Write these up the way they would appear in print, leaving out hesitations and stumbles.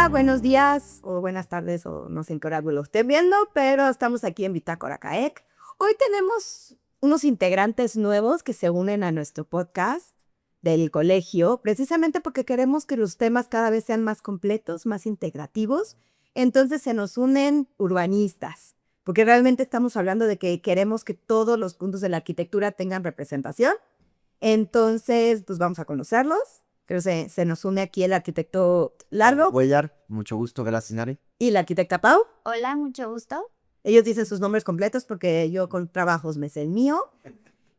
buenos días o buenas tardes o no sé en qué hora lo estén viendo, pero estamos aquí en Bitácora CAEC. Hoy tenemos unos integrantes nuevos que se unen a nuestro podcast del colegio, precisamente porque queremos que los temas cada vez sean más completos, más integrativos. Entonces se nos unen urbanistas, porque realmente estamos hablando de que queremos que todos los puntos de la arquitectura tengan representación. Entonces, pues vamos a conocerlos. Creo que se nos une aquí el arquitecto Largo Cuellar, mucho gusto, gracias, Nari. y la arquitecta Pau. Hola, mucho gusto. Ellos dicen sus nombres completos porque yo con trabajos me sé el mío.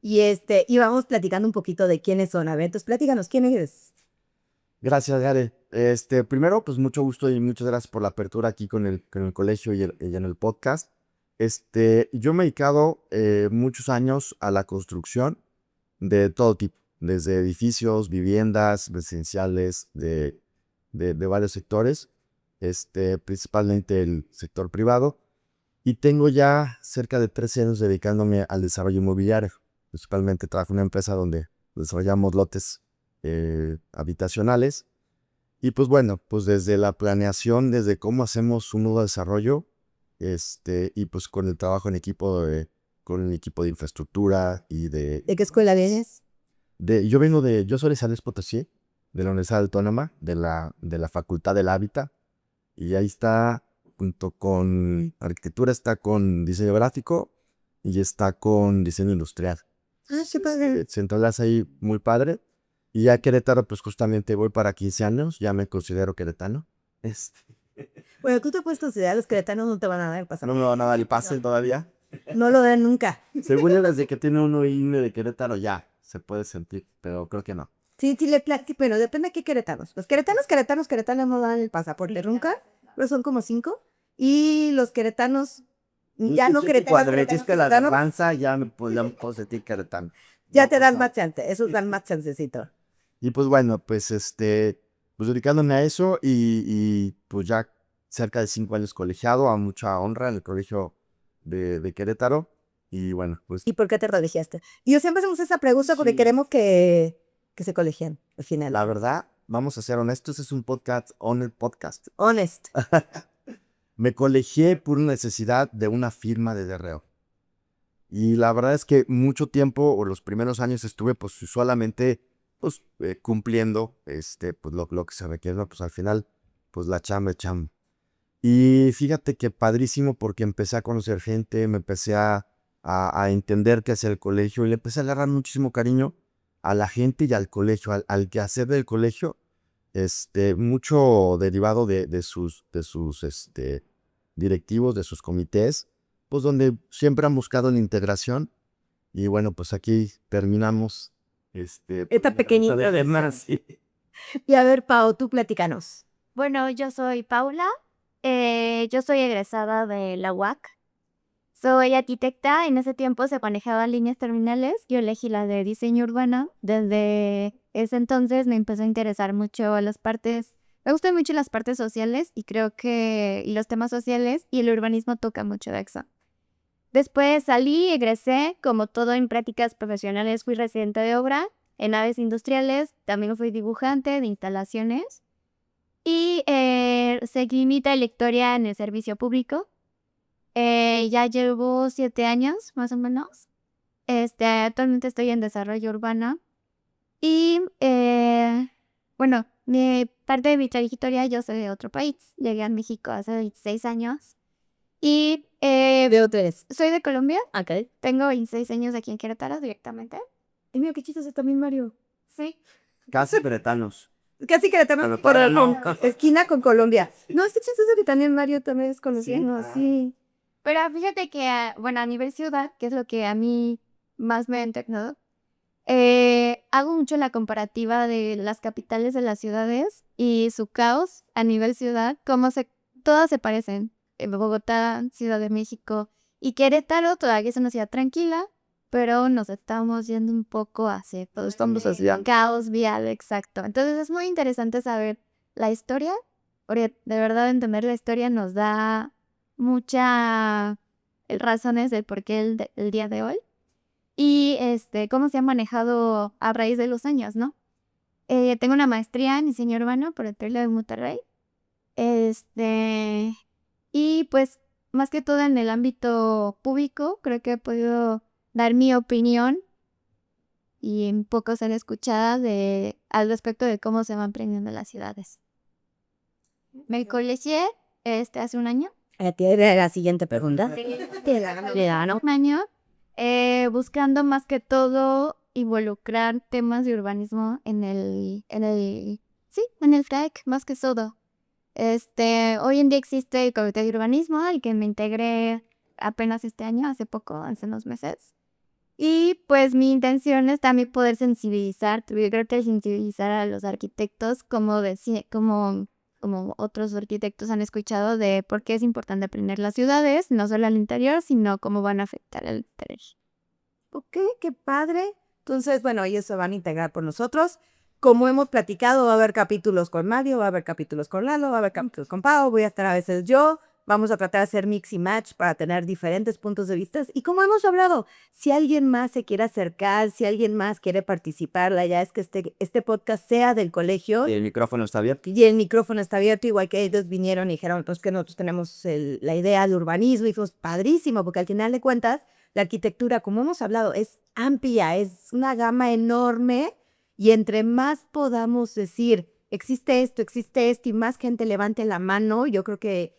Y vamos platicando un poquito de quiénes son. A ver, entonces platícanos, ¿quién eres? Gracias, Nari. Primero, pues mucho gusto y muchas gracias por la apertura aquí con el colegio y en el podcast. Yo me he dedicado muchos años a la construcción de todo tipo, desde edificios, viviendas, residenciales, de varios sectores, principalmente el sector privado. Y tengo ya cerca de 13 años dedicándome al desarrollo inmobiliario. Principalmente trabajo en una empresa donde desarrollamos lotes habitacionales. Y pues bueno, pues desde la planeación, desde cómo hacemos un nuevo desarrollo, y pues con el trabajo en equipo, con el equipo de infraestructura y ¿De qué escuela vienes? yo soy de San Luis Potosí, de la Universidad Autónoma, de la Facultad del Hábitat. Y ahí está, junto con arquitectura, está con diseño gráfico y está con diseño industrial. Ah, sí, padre. Se entrelaza ahí muy padre. Y ya Querétaro, pues justamente voy para 15 años, ya me considero queretano. Bueno, tú te puedes considerar, los queretanos no te van a dar el No pasaporte. me van a dar el pase todavía. No lo dan nunca. Según yo, desde que tiene uno INE de Querétaro ya se puede sentir, pero creo que no. Sí, sí, pero depende de qué queretanos. Los queretanos no dan el pasaporte nunca, pero son como 5. Y los queretanos, ya no Cuando queretanos, me dices que la queretanos, danza, ya me puedo sentir queretano. ya No, te o dan sea, más chance, esos dan más chancecito. Y pues bueno, pues pues dedicándome a eso y pues ya cerca de 5 años colegiado, a mucha honra en el colegio de Querétaro. Y bueno, pues ¿Y por qué te religiaste? Y yo siempre hacemos esa pregunta porque sí, queremos que se colegien al final. la verdad, vamos a ser honestos, es un podcast. Honest. Me colegié por una necesidad de una firma de derreo. Y la verdad es que mucho tiempo, o los primeros años, estuve pues solamente pues cumpliendo pues lo que se requiere, ¿no? Pues al final, pues la chamba es chamba. Y fíjate que padrísimo porque empecé a conocer gente, me empecé a entender qué hacía el colegio y le empecé a agarrar muchísimo cariño a la gente y al colegio, al quehacer del colegio, mucho derivado de sus directivos, de sus comités, pues donde siempre han buscado la integración y bueno, pues aquí terminamos, Esta pequeñita de más, sí. Y a ver, Pau, tú platícanos. Bueno, yo soy Paula. Yo soy egresada de la UAC. Soy arquitecta. En ese tiempo se manejaban líneas terminales. Yo elegí la de diseño urbano. Desde ese entonces me empezó a interesar mucho las partes. Me gustan mucho las partes sociales y creo que los temas sociales y el urbanismo toca mucho de eso. Después salí, egresé, como todo en prácticas profesionales, fui residente de obra en naves industriales, también fui dibujante de instalaciones y seguí mi trayectoria en el servicio público. Ya llevo 7 años, más o menos. Actualmente estoy en desarrollo urbano y, bueno, mi parte de mi trayectoria, yo soy de otro país. Llegué a México hace 26 años y ¿De dónde eres? soy de Colombia. Ok. Tengo 26 años aquí en Querétaro directamente. Y mío, qué chistoso también, Mario. Sí. Casi bretanos. Casi queretanos Pero por todavía no. esquina con Colombia. No, está chistoso que también Mario también es colombiano, sí. Pero fíjate que, bueno, a nivel ciudad, que es lo que a mí más me ha integrado, hago mucho la comparativa de las capitales de las ciudades y su caos a nivel ciudad, todas se parecen. Bogotá, Ciudad de México y Querétaro todavía es una ciudad tranquila, pero nos estamos yendo un poco hacia todo Estamos hacia caos vial, exacto. Entonces es muy interesante saber la historia, porque de verdad entender la historia nos da muchas razones del por qué el día de hoy y cómo se ha manejado a raíz de los años, ¿no? Tengo una maestría en diseño urbano por el TEC de Monterrey Y pues más que todo en el ámbito público, creo que he podido dar mi opinión y un poco ser escuchada al respecto de cómo se van prendiendo las ciudades. Me colegié hace un año. Tiene la siguiente pregunta. Le dan un año buscando más que todo involucrar temas de urbanismo en el TEC, más que todo. Hoy en día existe el comité de urbanismo al que me integré apenas este año, hace poco, hace unos meses. Y pues mi intención es también poder sensibilizar, yo creo que sensibilizar a los arquitectos como otros arquitectos han escuchado de por qué es importante aprender las ciudades, no solo al interior, sino cómo van a afectar al exterior. Ok, qué padre. Entonces, bueno, ellos se van a integrar por nosotros. Como hemos platicado, va a haber capítulos con Mario, va a haber capítulos con Lalo, va a haber capítulos con Pau, voy a estar a veces yo. Vamos a tratar de hacer mix y match para tener diferentes puntos de vista. Y como hemos hablado, si alguien más se quiere acercar, si alguien más quiere participar, la idea es que este podcast sea del colegio. ¿Y el micrófono está abierto? Y el micrófono está abierto, igual que ellos vinieron y dijeron, pues que nosotros tenemos la idea de urbanismo y fuimos padrísimo, porque al final de cuentas, la arquitectura, como hemos hablado, es amplia, es una gama enorme y entre más podamos decir, existe esto y más gente levante la mano, yo creo que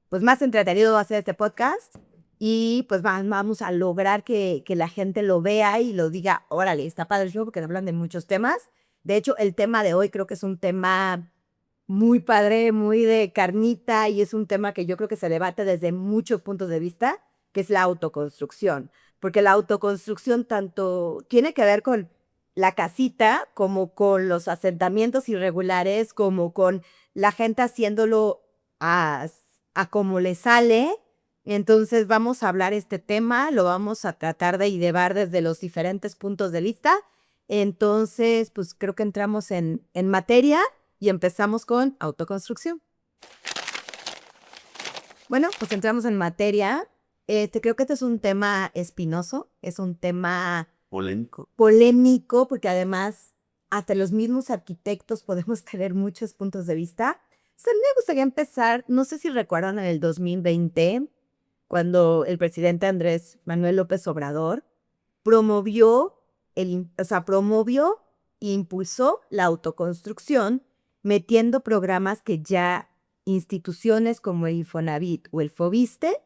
pues más entretenido va a ser este podcast y pues vamos a lograr que la gente lo vea y lo diga, órale, está padrísimo porque hablan de muchos temas. De hecho, el tema de hoy creo que es un tema muy padre, muy de carnita y es un tema que yo creo que se debate desde muchos puntos de vista, que es la autoconstrucción. Porque la autoconstrucción tanto tiene que ver con la casita como con los asentamientos irregulares, como con la gente haciéndolo a como le sale. Entonces vamos a hablar este tema, lo vamos a tratar de llevar desde los diferentes puntos de vista. Entonces, pues creo que entramos en materia y empezamos con autoconstrucción. Bueno, pues entramos en materia. Creo que este es un tema espinoso, es un tema polémico, porque además hasta los mismos arquitectos podemos tener muchos puntos de vista. Entonces, me gustaría empezar, no sé si recuerdan en el 2020, cuando el presidente Andrés Manuel López Obrador promovió e impulsó la autoconstrucción metiendo programas que ya instituciones como el Infonavit o el Fobiste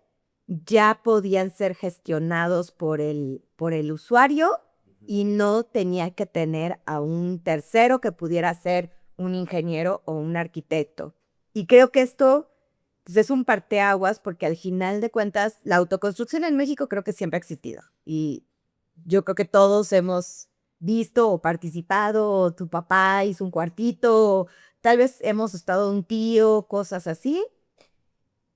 ya podían ser gestionados por el usuario y no tenía que tener a un tercero que pudiera ser un ingeniero o un arquitecto. Y creo que esto pues, es un parteaguas porque al final de cuentas la autoconstrucción en México creo que siempre ha existido. Y yo creo que todos hemos visto o participado, o tu papá hizo un cuartito, o tal vez hemos estado un tío, cosas así,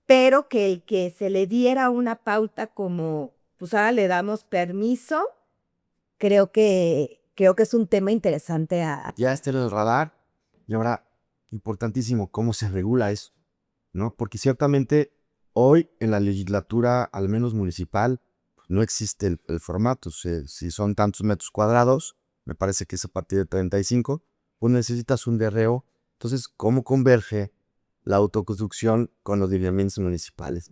pero que se le diera una pauta como, pues ahora le damos permiso, creo que es un tema interesante Ya está en el radar y ahora, importantísimo, cómo se regula eso, ¿no? Porque ciertamente hoy en la legislatura, al menos municipal, no existe el formato. Si son tantos metros cuadrados, me parece que es a partir de 35, pues necesitas un DRO. Entonces, ¿cómo converge la autoconstrucción con los lineamientos municipales?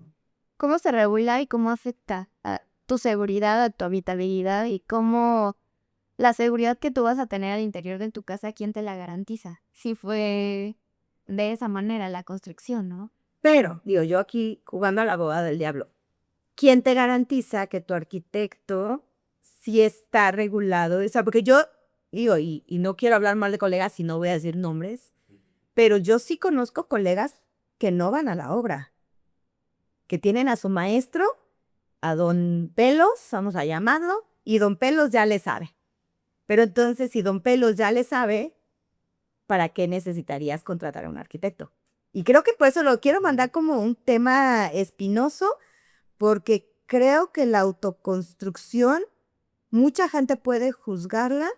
¿Cómo se regula y cómo afecta a tu seguridad, a tu habitabilidad y cómo la seguridad que tú vas a tener al interior de tu casa, quién te la garantiza? Si fue de esa manera la construcción, ¿no? Pero, digo, yo aquí jugando a la abogada del diablo, ¿quién te garantiza que tu arquitecto sí está regulado? O sea, porque yo digo, y no quiero hablar mal de colegas y no voy a decir nombres, pero yo sí conozco colegas que no van a la obra, que tienen a su maestro, a don Pelos, vamos a llamarlo, y don Pelos ya le sabe. Pero entonces, si don Pelos ya le sabe, ¿para qué necesitarías contratar a un arquitecto? Y creo que por eso lo quiero mandar como un tema espinoso, porque creo que la autoconstrucción, mucha gente puede juzgarla,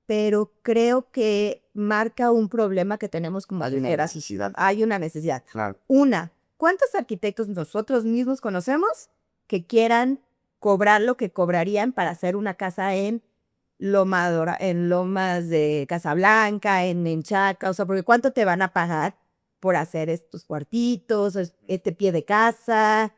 pero creo que marca un problema que tenemos como sociedad. Hay una necesidad. Claro. Una, ¿cuántos arquitectos nosotros mismos conocemos que quieran cobrar lo que cobrarían para hacer una casa en Lomas de Casablanca, en Menchaca? O sea, porque ¿cuánto te van a pagar por hacer estos cuartitos, este pie de casa.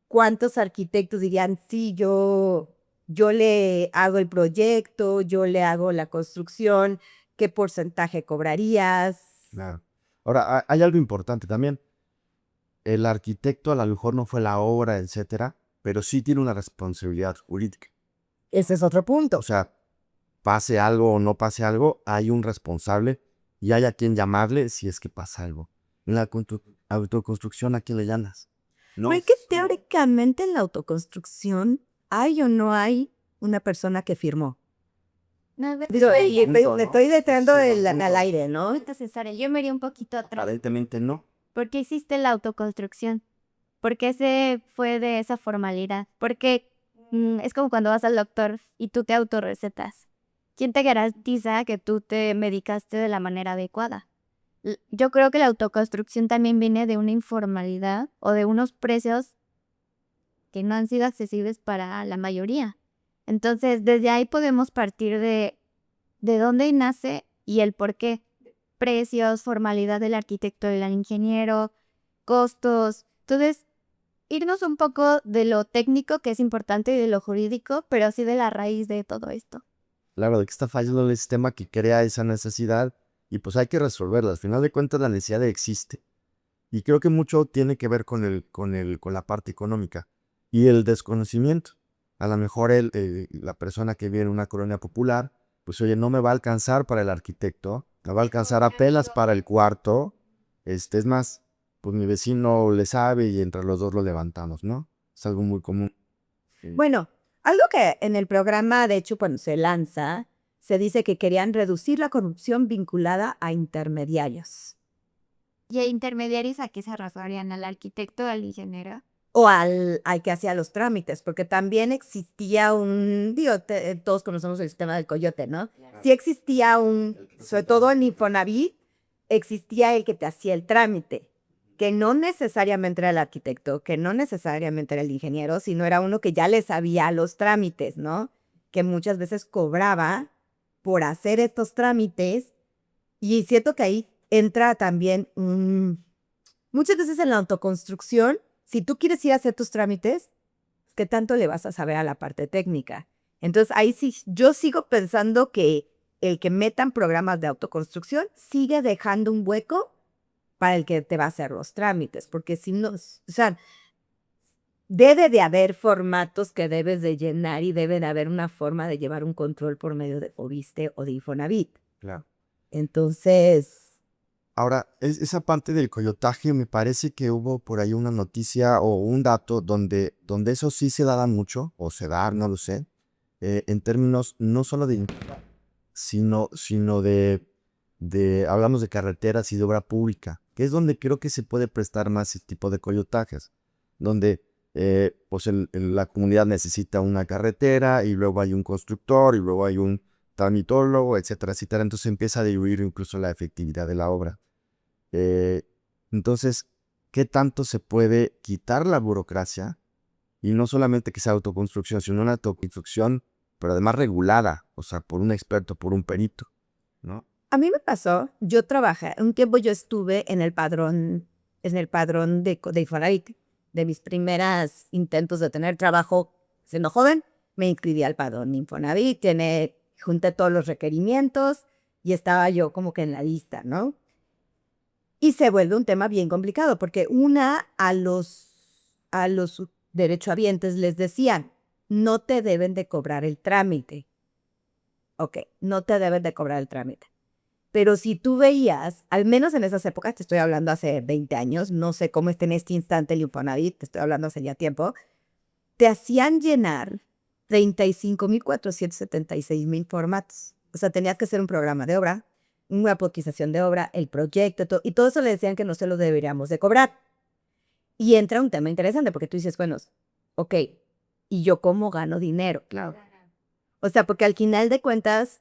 ¿Cuántos arquitectos dirían, sí, yo le hago el proyecto, yo le hago la construcción, qué porcentaje cobrarías? Claro. Ahora, hay algo importante también. El arquitecto a lo mejor no fue la obra, etcétera, pero sí tiene una responsabilidad jurídica. Ese es otro punto. O sea, pase algo o no pase algo, hay un responsable y hay a quien llamarle si es que pasa algo. En la autoconstrucción, ¿a quién le llamas? No. ¿Por qué teóricamente en la autoconstrucción hay o no hay una persona que firmó? No, Digo, y punto, le ¿no? estoy dejando Sí, un al punto. aire, ¿no? entonces, Sara, yo me iría un poquito atrás. Aparentemente no. ¿Por qué hiciste la autoconstrucción? ¿Por qué se fue de esa formalidad? Porque es como cuando vas al doctor y tú te autorrecetas. ¿Quién te garantiza que tú te medicaste de la manera adecuada? Yo creo que la autoconstrucción también viene de una informalidad o de unos precios que no han sido accesibles para la mayoría. Entonces, desde ahí podemos partir de dónde nace y el por qué. Precios, formalidad del arquitecto y del ingeniero, costos. Entonces, irnos un poco de lo técnico, que es importante, y de lo jurídico, pero sí de la raíz de todo esto. Claro, de que está fallando el sistema que crea esa necesidad y pues hay que resolverla. Al final de cuentas la necesidad existe. Y creo que mucho tiene que ver con la parte económica y el desconocimiento. A lo mejor la persona que vive en una colonia popular, pues oye, no me va a alcanzar para el arquitecto, me va a alcanzar apenas para el cuarto. Es más, pues mi vecino le sabe y entre los dos lo levantamos, ¿no? Es algo muy común. Bueno, algo que en el programa, de hecho, cuando se lanza, se dice que querían reducir la corrupción vinculada a intermediarios ¿Y a intermediarios a qué se referían? ¿Al arquitecto o al ingeniero? o al que hacía los trámites, porque también existía todos conocemos el sistema del coyote, ¿no? Sí existía sobre todo en Infonavit, existía el que te hacía el trámite, que no necesariamente era el arquitecto, que no necesariamente era el ingeniero, sino era uno que ya le sabía los trámites, ¿no? Que muchas veces cobraba por hacer estos trámites, y siento que ahí entra también muchas veces en la autoconstrucción, si tú quieres ir a hacer tus trámites, ¿qué tanto le vas a saber a la parte técnica? Entonces ahí sí, yo sigo pensando que el que metan programas de autoconstrucción sigue dejando un hueco para el que te va a hacer los trámites, porque si no, o sea, debe de haber formatos que debes de llenar y debe de haber una forma de llevar un control por medio de Fobiste o de Infonavit. Claro. Entonces, Ahora, esa parte del coyotaje me parece que hubo por ahí una noticia o un dato donde eso sí se daba mucho, o se da, no lo sé, en términos no solo de sino hablamos de carreteras y de obra pública, que es donde creo que se puede prestar más ese tipo de coyotajes, donde pues la comunidad necesita una carretera y luego hay un constructor y luego hay un tramitólogo, etcétera, etcétera. Entonces empieza a diluir incluso la efectividad de la obra. Entonces, ¿qué tanto se puede quitar la burocracia? Y no solamente que sea autoconstrucción, sino una autoconstrucción, pero además regulada, o sea, por un experto, por un perito, ¿no? a mí me pasó, yo trabajé, un tiempo yo estuve en el padrón de Infonavit. De mis primeras intentos de tener trabajo siendo joven, me inscribí al padrón Infonavit, junté todos los requerimientos y estaba yo como que en la lista, ¿no? Y se vuelve un tema bien complicado porque a los derechohabientes les decían, no te deben de cobrar el trámite. Ok, no te deben de cobrar el trámite. Pero si tú veías, al menos en esas épocas, te estoy hablando hace 20 años, no sé cómo está en este instante el Infonavit, te estoy hablando hace ya tiempo, te hacían llenar 35,476,000 formatos. O sea, tenías que hacer un programa de obra, una cotización de obra, el proyecto, y todo eso le decían que no se lo deberíamos de cobrar. Y entra un tema interesante porque tú dices, bueno, ok, ¿y yo cómo gano dinero? Claro. O sea, porque al final de cuentas,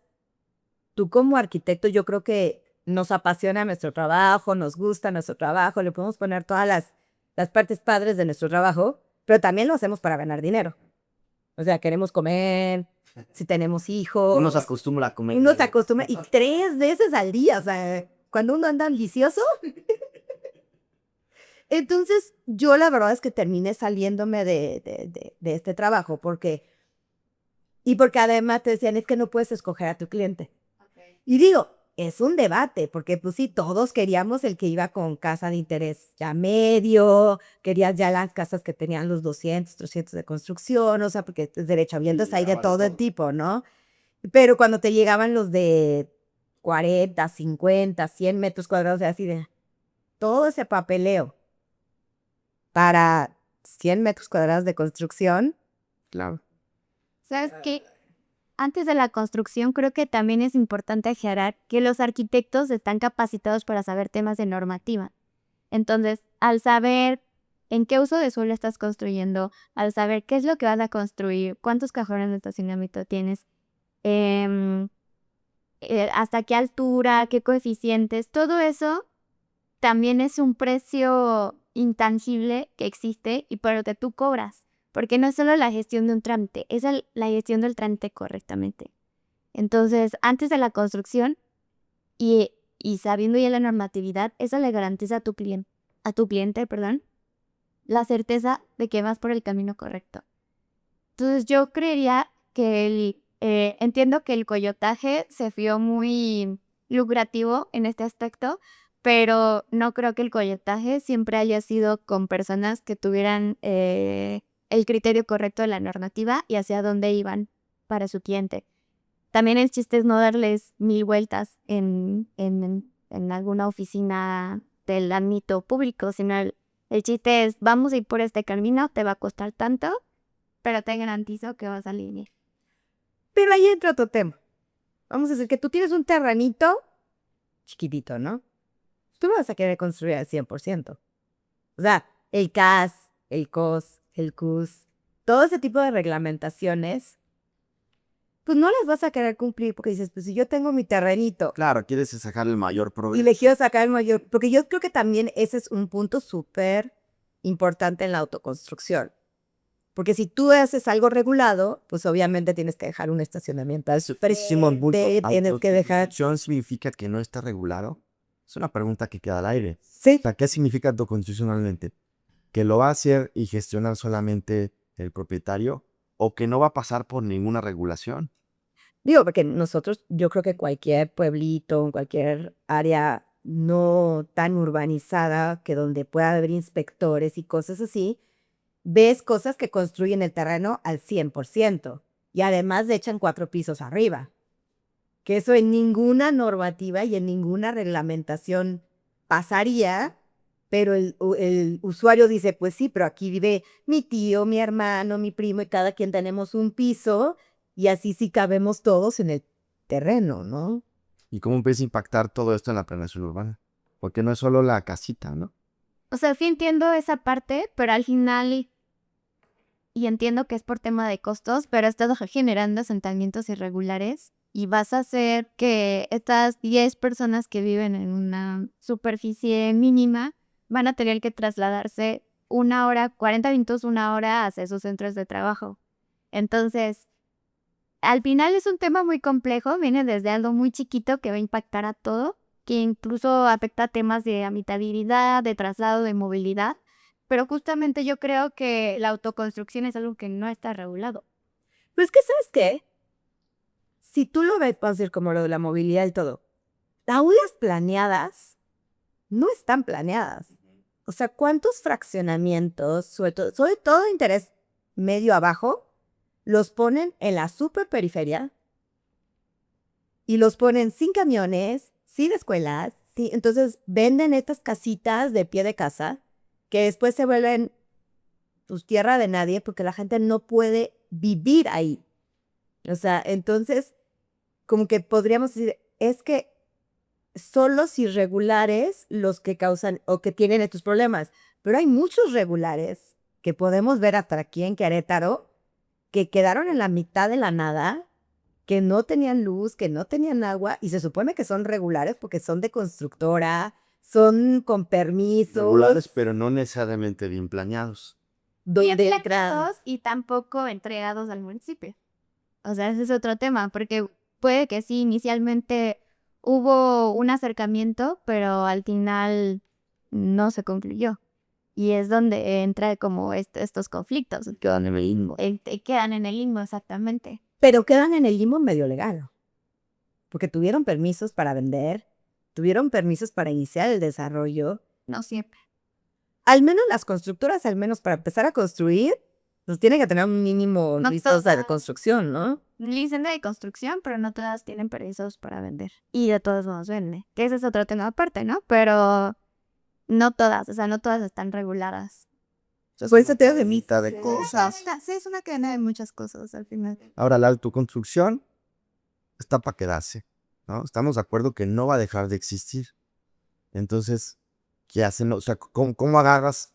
tú como arquitecto, yo creo que nos apasiona nuestro trabajo, nos gusta nuestro trabajo, le podemos poner todas las partes padres de nuestro trabajo, pero también lo hacemos para ganar dinero. O sea, queremos comer, si tenemos hijos. Uno se acostumbra a comer. Uno se acostumbra, y 3 veces al día, o sea, cuando uno anda ambicioso, Entonces, yo la verdad es que terminé saliéndome de este trabajo porque además te decían, es que no puedes escoger a tu cliente. Y digo, es un debate, porque pues sí, todos queríamos el que iba con casa de interés ya medio, querías ya las casas que tenían los 200, 300 de construcción, o sea, porque es derechohabientes hay de todo el tipo, ¿no? Pero cuando te llegaban los de 40, 50, 100 metros cuadrados, así de todo ese papeleo para 100 metros cuadrados de construcción, Claro. ¿Sabes qué? Antes de la construcción, creo que también es importante aclarar que los arquitectos están capacitados para saber temas de normativa. Entonces, al saber en qué uso de suelo estás construyendo, al saber qué es lo que vas a construir, cuántos cajones de estacionamiento tienes, em, hasta qué altura, qué coeficientes, todo eso también es un precio intangible que existe y por lo que tú cobras. Porque no es solo la gestión de un trámite, es la gestión del trámite correctamente. Entonces, antes de la construcción y sabiendo ya la normatividad, eso le garantiza a tu cliente, perdón, la certeza de que vas por el camino correcto. Entonces, yo creería que entiendo que el coyotaje se vio muy lucrativo en este aspecto, pero no creo que el coyotaje siempre haya sido con personas que tuvieran el criterio correcto de la normativa y hacia dónde iban para su cliente. También el chiste es no darles 1000 vueltas en alguna oficina del ámbito público, sino el chiste es, vamos a ir por este camino, te va a costar tanto, pero te garantizo que vas a salir bien. pero ahí entra otro tema. Vamos a decir que tú tienes un terrenito chiquitito, ¿no? Tú no vas a querer construir al 100%. O sea, el CAS, el COS, el CUS, todo ese tipo de reglamentaciones, pues no las vas a querer cumplir porque dices, pues si yo tengo mi terrenito Claro, quieres sacar el mayor y provecho. le quiero sacar el mayor, porque yo creo que también ese es un punto súper importante en la autoconstrucción. Porque si tú haces algo regulado, pues obviamente tienes que dejar un estacionamiento al tienes que dejar... ¿Autoconstrucción significa que no está regulado? Es una pregunta que queda al aire. Sí, O sea, ¿qué significa autoconstitucionalmente? ¿Que lo va a hacer y gestionar solamente el propietario o que no va a pasar por ninguna regulación? digo, porque nosotros, yo creo que cualquier pueblito, cualquier área no tan urbanizada, que donde pueda haber inspectores y cosas así, ves cosas que construyen el terreno al 100% y además le echan 4 pisos arriba. Que eso en ninguna normativa y en ninguna reglamentación pasaría, pero el usuario dice, pues sí, pero aquí vive mi tío, mi hermano, mi primo y cada quien tenemos un piso y así sí cabemos todos en el terreno, ¿no? ¿Y cómo empieza a impactar todo esto en la planeación urbana? Porque no es solo la casita, ¿no? O sea, sí entiendo esa parte, pero al final, y entiendo que es por tema de costos, pero estás generando asentamientos irregulares y vas a hacer que estas 10 personas que viven en una superficie mínima van a tener que trasladarse 1 hora, 40 minutos, 1 hora hacia sus centros de trabajo. Entonces, al final es un tema muy complejo, viene desde algo muy chiquito que va a impactar a todo, que incluso afecta a temas de habitabilidad, de traslado, de movilidad, pero justamente yo creo que la autoconstrucción es algo que no está regulado. Pues que, ¿sabes qué? Si tú lo ves, vamos a decir, como lo de la movilidad y todo, aulas planeadas no están planeadas. O sea, ¿cuántos fraccionamientos, sobre todo de interés medio abajo, los ponen en la super periferia y los ponen sin camiones, sin escuelas? Sí, entonces venden estas casitas de pie de casa que después se vuelven pues, tierra de nadie porque la gente no puede vivir ahí. O sea, entonces, como que podríamos decir, es que son los irregulares los que causan o que tienen estos problemas, pero hay muchos regulares que podemos ver hasta aquí en Querétaro que quedaron en la mitad de la nada, que no tenían luz, que no tenían agua y se supone que son regulares porque son de constructora, son con permisos. Regulares, pero no necesariamente bien planeados. Bien Donde planeados y tampoco entregados al municipio. O sea, ese es otro tema, porque puede que sí, inicialmente hubo un acercamiento, pero al final no se concluyó. Y es donde entra como estos conflictos. Quedan en el limbo. Quedan en el limbo, exactamente. Pero quedan en el limbo medio legal. Porque tuvieron permisos para vender, tuvieron permisos para iniciar el desarrollo. No siempre. Al menos las constructoras, al menos para empezar a construir, pues tienen que tener un mínimo No listos de todas. construcción, ¿no? Licencia de construcción, pero no todas tienen permisos para vender. Y de todos modos venden. Que ese es otro tema aparte, ¿no? Pero no todas, o sea, no todas están reguladas. Por eso te digo de Mitad de cosas. Sí, es una cadena de muchas cosas al final. Ahora, la autoconstrucción está para quedarse, ¿no? Estamos de acuerdo que no va a dejar de existir. Entonces, ¿qué hacen? O sea, ¿cómo agarras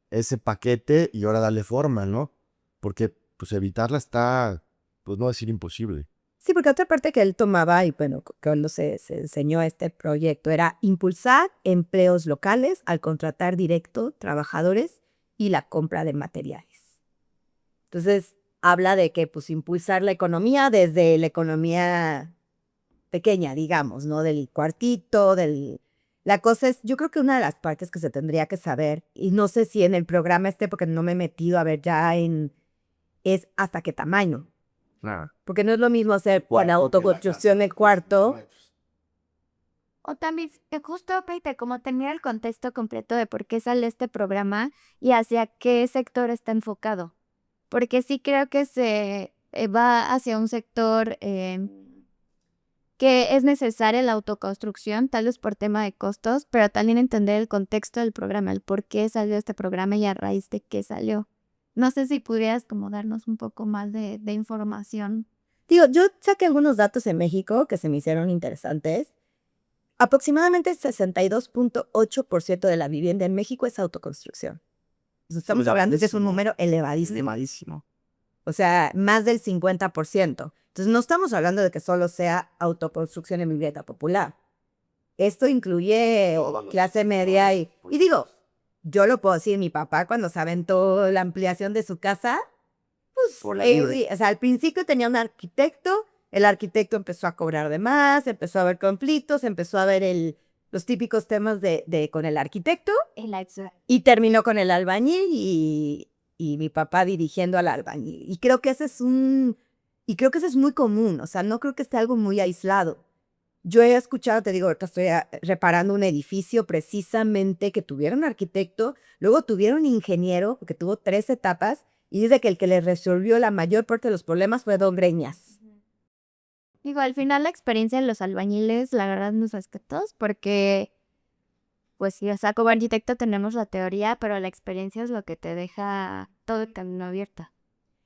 ese paquete y ahora darle forma, ¿no? Porque, pues, evitarla está, pues, no decir imposible. Sí, porque otra parte que él tomaba, y bueno, cuando se enseñó este proyecto, era impulsar empleos locales al contratar directo trabajadores y la compra de materiales. Entonces, habla de que, pues, impulsar la economía desde la economía pequeña, digamos, ¿no? Del cuartito, La cosa es, yo creo que una de las partes que se tendría que saber, y no sé si en el programa porque no me he metido a ver ya es hasta qué tamaño. Claro. Porque no es lo mismo hacer la autoconstrucción del cuarto. O también, justo, Peite, como tener el contexto completo de por qué sale este programa y hacia qué sector está enfocado. Porque sí creo que se va hacia un sector que es necesaria la autoconstrucción, tal vez por tema de costos, pero también entender el contexto del programa, el por qué salió este programa y a raíz de qué salió. No sé si pudieras como darnos un poco más de información. Digo, yo saqué algunos datos en México que se me hicieron interesantes. Aproximadamente el 62.8% de la vivienda en México es autoconstrucción. Estamos hablando, ese es un número elevadísimo. Elevadísimo. O sea, más del 50%. Entonces, no estamos hablando de que solo sea autoconstrucción en vivienda popular. Esto incluye clase media y digo, yo lo puedo decir, mi papá cuando se aventó la ampliación de su casa, pues, Por la libre. o sea, al principio tenía un arquitecto, el arquitecto empezó a cobrar de más, empezó a haber conflictos, empezó a ver los típicos temas con el arquitecto y terminó con el albañil y mi papá dirigiendo al albañil. Y creo que ese es muy común, o sea, no creo que esté algo muy aislado. Yo he escuchado, te digo, ahorita estoy reparando un edificio precisamente que tuvieron un arquitecto, luego tuvieron un ingeniero, porque tuvo 3 etapas, y dice que el que le resolvió la mayor parte de los problemas fue Don Greñas. Digo, al final la experiencia de los albañiles, la verdad, nos respetos porque, pues sí, o sea, como arquitecto tenemos la teoría, pero la experiencia es lo que te deja todo el camino abierto.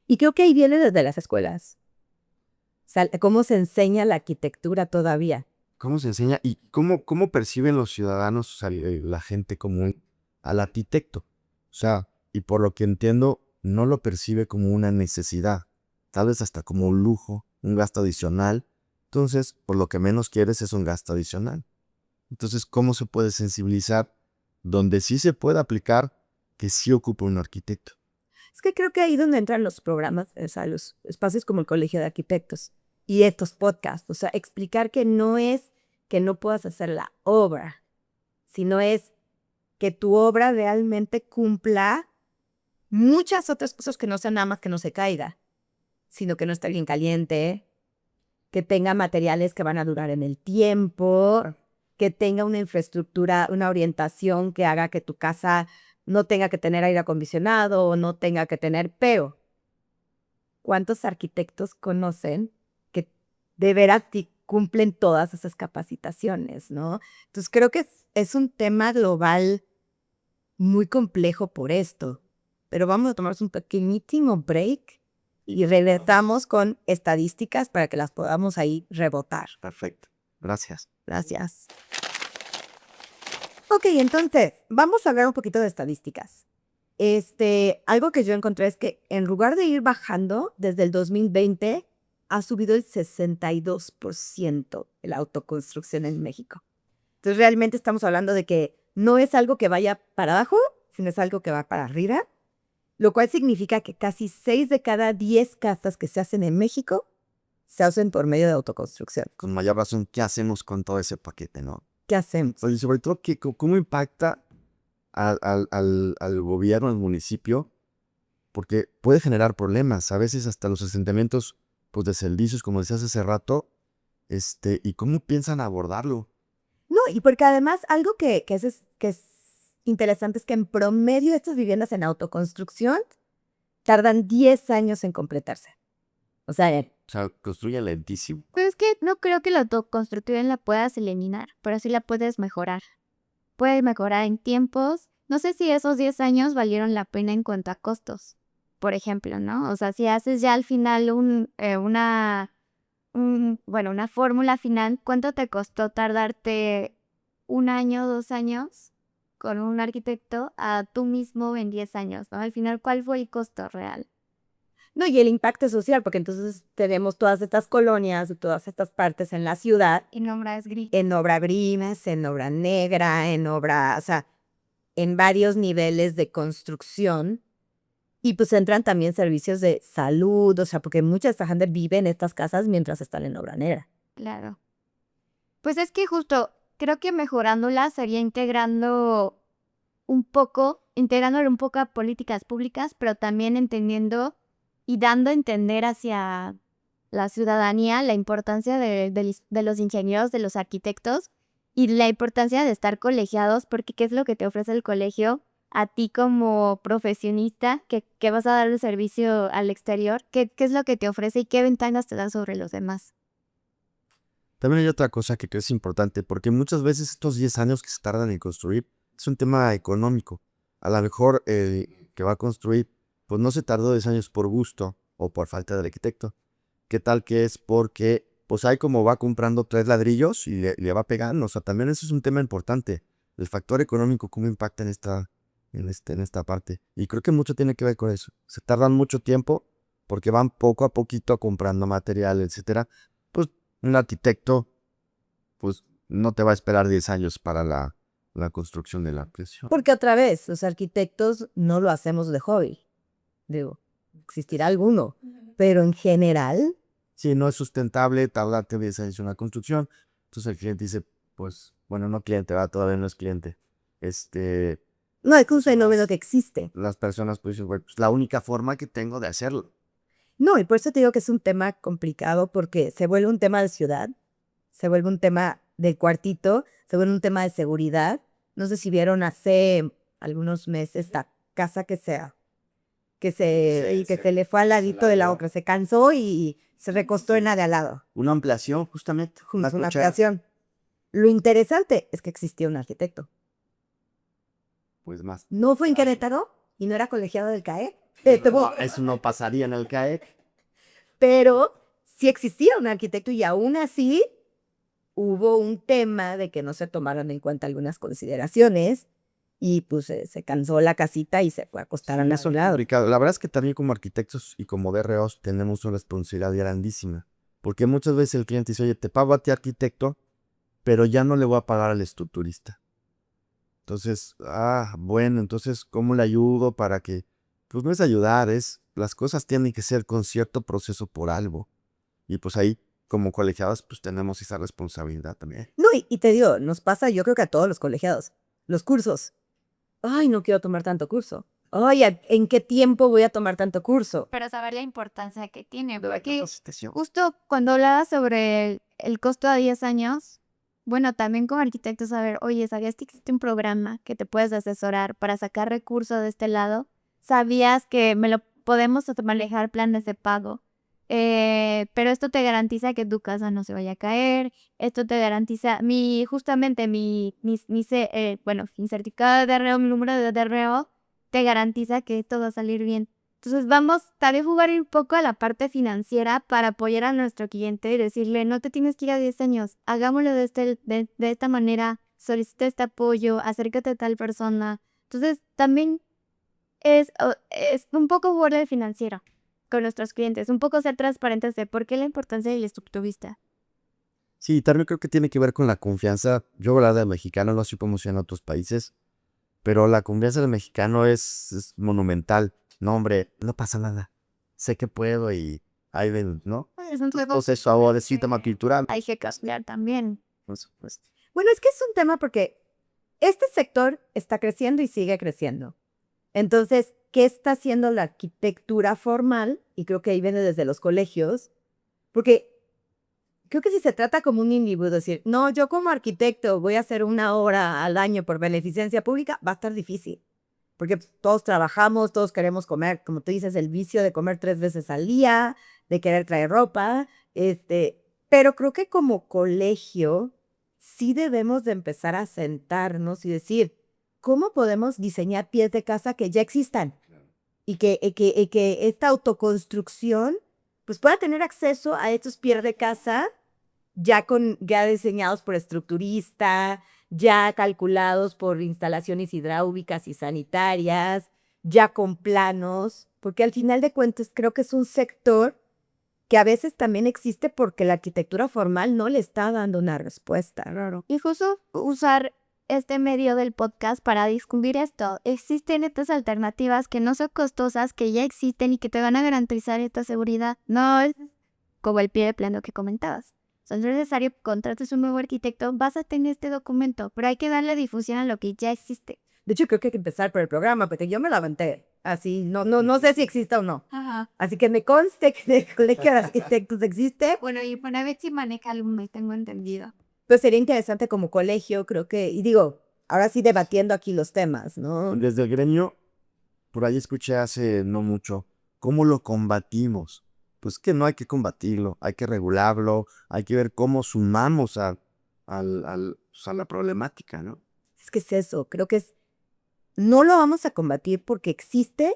Y creo que ahí viene desde las escuelas. O sea, cómo se enseña la arquitectura todavía. ¿Cómo se enseña y cómo perciben los ciudadanos, o sea, la gente común, al arquitecto? O sea, y por lo que entiendo, no lo percibe como una necesidad, tal vez hasta como un lujo, un gasto adicional. Entonces, por lo que menos quieres es un gasto adicional. Entonces, ¿cómo se puede sensibilizar donde sí se puede aplicar que sí ocupa un arquitecto? Es que creo que ahí donde entran los programas, o sea, los espacios como el Colegio de Arquitectos y estos podcasts. O sea, explicar que no es que no puedas hacer la obra, sino es que tu obra realmente cumpla muchas otras cosas que no sean nada más que no se caiga, sino que no esté bien caliente, que tenga materiales que van a durar en el tiempo, que tenga una infraestructura, una orientación que haga que tu casa no tenga que tener aire acondicionado o no tenga que tener peo. ¿Cuántos arquitectos conocen que de veras cumplen todas esas capacitaciones, no? Entonces creo que es un tema global muy complejo por esto. Pero vamos a tomarnos un pequeñísimo break y regresamos con estadísticas para que las podamos ahí rebotar. Perfecto. Gracias. Gracias. Ok, entonces, vamos a hablar un poquito de estadísticas. Algo que yo encontré es que en lugar de ir bajando, desde el 2020 ha subido el 62% la autoconstrucción en México. Entonces, realmente estamos hablando de que no es algo que vaya para abajo, sino es algo que va para arriba, lo cual significa que casi 6 de cada 10 casas que se hacen en México se hacen por medio de autoconstrucción. Con mayor razón, ¿qué hacemos con todo ese paquete, no? ¿Qué hacemos? Y sobre todo, ¿cómo impacta al gobierno, al municipio, porque puede generar problemas. A veces hasta los asentamientos, pues, deslizos, como decías hace rato, ¿y cómo piensan abordarlo? No, y porque además algo que es interesante es que en promedio estas viviendas en autoconstrucción tardan 10 años en completarse. O sea, O sea, construyen lentísimo. Pero es que no creo que la autoconstrucción la puedas eliminar, pero sí la puedes mejorar. Puedes mejorar en tiempos. No sé si esos 10 años valieron la pena en cuanto a costos, por ejemplo, ¿no? O sea, si haces ya al final una fórmula final, ¿cuánto te costó tardarte 1 año, 2 años con un arquitecto a tú mismo en 10 años, ¿no? Al final, ¿cuál fue el costo real? no, y el impacto social, porque entonces tenemos todas estas colonias, todas estas partes en la ciudad, Y nombra es gris. en obra gris, en obra negra, en obra, o sea, en varios niveles de construcción. Y pues entran también servicios de salud, o sea, porque mucha de esta gente vive en estas casas mientras están en obra negra. Claro. Pues es que justo creo que mejorándola sería integrándole un poco a políticas públicas, pero también entendiendo y dando a entender hacia la ciudadanía la importancia de los ingenieros, de los arquitectos y la importancia de estar colegiados, porque ¿qué es lo que te ofrece el colegio a ti como profesionista que vas a dar el servicio al exterior? ¿Qué es lo que te ofrece y qué ventanas te da sobre los demás? También hay otra cosa que creo es importante, porque muchas veces estos 10 años que se tardan en construir es un tema económico. A lo mejor el que va a construir, pues no se tardó 10 años por gusto o por falta del arquitecto. ¿Qué tal que es porque, pues hay como va comprando 3 ladrillos y le va pegando? O sea, también eso es un tema importante. El factor económico, cómo impacta en esta parte. Y creo que mucho tiene que ver con eso. Se tardan mucho tiempo porque van poco a poquito comprando material, etcétera. Pues un arquitecto, pues no te va a esperar 10 años para la construcción de la ampliación. Porque otra vez, los arquitectos no lo hacemos de hobby. Digo, existirá alguno, pero en general, Si no es sustentable, tardarte 10 años en una construcción. Entonces el cliente dice, pues, bueno, no cliente, va, todavía no es cliente. no es un fenómeno que existe. Las personas pues dicen, bueno, pues la única forma que tengo de hacerlo. No, y por eso te digo que es un tema complicado porque se vuelve un tema de ciudad, se vuelve un tema del cuartito, se vuelve un tema de seguridad. No sé si vieron hace algunos meses esta casa que se le fue al ladito de la otra, se cansó y se recostó en la de al lado. Una ampliación, justamente. Es una creación. Lo interesante es que existía un arquitecto. Pues más. No fue en Querétaro y no era colegiado del CAE, No, eso no pasaría en el CAEC. pero sí existía un arquitecto y aún así hubo un tema de que no se tomaron en cuenta algunas consideraciones y pues se cansó la casita y se fue a acostar a su lado. Ricardo, la verdad es que también como arquitectos y como DROs tenemos una responsabilidad grandísima. Porque muchas veces el cliente dice, oye, te pago a ti arquitecto, pero ya no le voy a pagar al estructurista. Entonces, bueno, entonces, ¿cómo le ayudo para que? Pues no es ayudar, las cosas tienen que ser con cierto proceso por algo. Y pues ahí, como colegiados, pues tenemos esa responsabilidad también. No, y te digo, nos pasa yo creo que a todos los colegiados, los cursos. Ay, no quiero tomar tanto curso. Ay, ¿en qué tiempo voy a tomar tanto curso? Pero saber la importancia que tiene, De la porque capacitación. justo cuando hablaba sobre el costo a 10 años, bueno, también como arquitecto saber, oye, ¿sabías que existe un programa que te puedes asesorar para sacar recursos de este lado? ¿Sabías que podemos manejar planes de pago? Pero esto te garantiza que tu casa no se vaya a caer, esto te garantiza, justamente mi certificado de DRO, mi número de DRO, te garantiza que esto va a salir bien. Entonces vamos tal vez jugar un poco a la parte financiera para apoyar a nuestro cliente y decirle, no te tienes que ir a 10 años, hagámoslo de esta manera, solicita este apoyo, acércate a tal persona. Entonces también es un poco jugar el financiero con nuestros clientes, un poco ser transparentes de por qué la importancia del estructurista. Sí, también creo que tiene que ver con la confianza. Yo, la del mexicano, no sé cómo sea en otros países, pero la confianza del mexicano es monumental. No, hombre, no pasa nada. Sé que puedo y ahí ven, ¿no? Es un Entonces, ahora es un tema cultural. hay que cambiar también. Por supuesto. Bueno, es que es un tema porque este sector está creciendo y sigue creciendo. Entonces, ¿qué está haciendo la arquitectura formal? Y creo que ahí viene desde los colegios, porque creo que si se trata como un individuo, decir, no, yo como arquitecto voy a hacer 1 hora al año por beneficencia pública, va a estar difícil. Porque pues, todos trabajamos, todos queremos comer, como tú dices, el vicio de comer 3 veces al día, de querer traer ropa, pero creo que como colegio sí debemos de empezar a sentarnos y decir, ¿cómo podemos diseñar pies de casa que ya existan? Y que esta autoconstrucción pues pueda tener acceso a estos pies de casa ya diseñados por estructurista, ya calculados por instalaciones hidráulicas y sanitarias, ya con planos, porque al final de cuentas creo que es un sector que a veces también existe porque la arquitectura formal no le está dando una respuesta. Claro. Y justo usar este medio del podcast para discutir esto. Existen estas alternativas que no son costosas, que ya existen y que te van a garantizar esta seguridad. No es como el pie de plano que comentabas. O sea, no es necesario que contrates un nuevo arquitecto, vas a tener este documento, pero hay que darle difusión a lo que ya existe. De hecho, creo que hay que empezar por el programa, porque yo me lo aventé. Así, no sé si existe o no. Ajá. Así que me conste que el Colegio de Arquitectos existe. Bueno, y para ver si maneja alumnos, tengo entendido. Pues sería interesante como colegio, creo que, y digo, ahora sí debatiendo aquí los temas, ¿no? Desde el gremio, por ahí escuché hace no mucho, ¿cómo lo combatimos? Pues que no hay que combatirlo, hay que regularlo, hay que ver cómo sumamos pues, a la problemática, ¿no? Es que es eso, creo que no lo vamos a combatir porque existen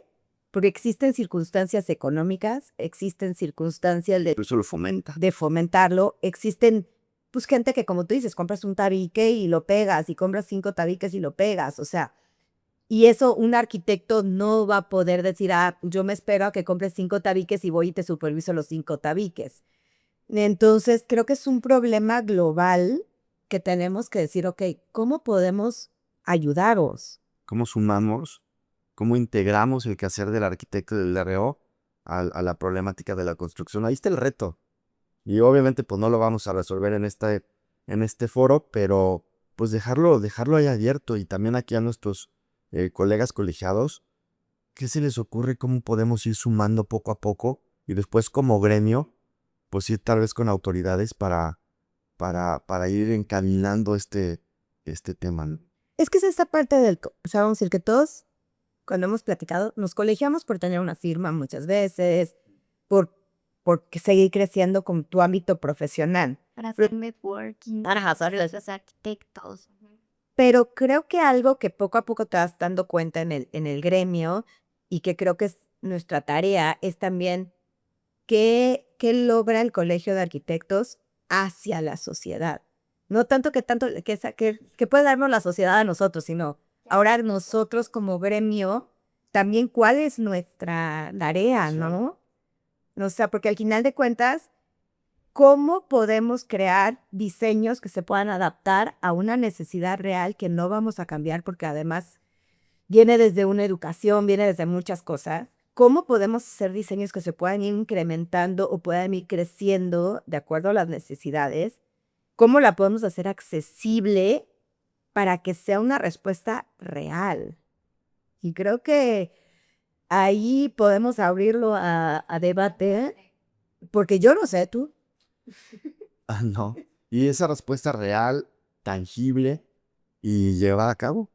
circunstancias económicas, existen circunstancias Pero eso lo fomenta. de fomentarlo, existen, pues gente que como tú dices, compras un tabique y lo pegas, y compras 5 tabiques y lo pegas, o sea, y eso un arquitecto no va a poder decir, yo me espero a que compres 5 tabiques y voy y te superviso los 5 tabiques. Entonces, creo que es un problema global que tenemos que decir, ok, ¿cómo podemos ayudaros? ¿Cómo sumamos? ¿Cómo integramos el quehacer del arquitecto y del DRO a la problemática de la construcción? Ahí está el reto. Y obviamente pues no lo vamos a resolver en este foro, pero pues dejarlo ahí abierto y también aquí a nuestros colegas colegiados, ¿qué se les ocurre? ¿Cómo podemos ir sumando poco a poco? Y después como gremio, pues ir tal vez con autoridades para ir encaminando este tema, ¿no? Es que es esta parte o sea, vamos a decir que todos, cuando hemos platicado, nos colegiamos por tener una firma muchas veces, por seguir creciendo con tu ámbito profesional. Para hacer networking, Ajá, los arquitectos. Pero creo que algo que poco a poco te vas dando cuenta en el gremio y que creo que es nuestra tarea es también qué logra el Colegio de Arquitectos hacia la sociedad. No tanto que puede darnos la sociedad a nosotros, sino ahora nosotros como gremio, también cuál es nuestra tarea, ¿no? O sea, porque al final de cuentas, ¿cómo podemos crear diseños que se puedan adaptar a una necesidad real que no vamos a cambiar porque además viene desde una educación, viene desde muchas cosas? ¿Cómo podemos hacer diseños que se puedan ir incrementando o puedan ir creciendo de acuerdo a las necesidades? ¿Cómo la podemos hacer accesible para que sea una respuesta real? Y creo que ahí podemos abrirlo a debate, porque yo no sé tú. Ah, no. Y esa respuesta real, tangible y llevada a cabo,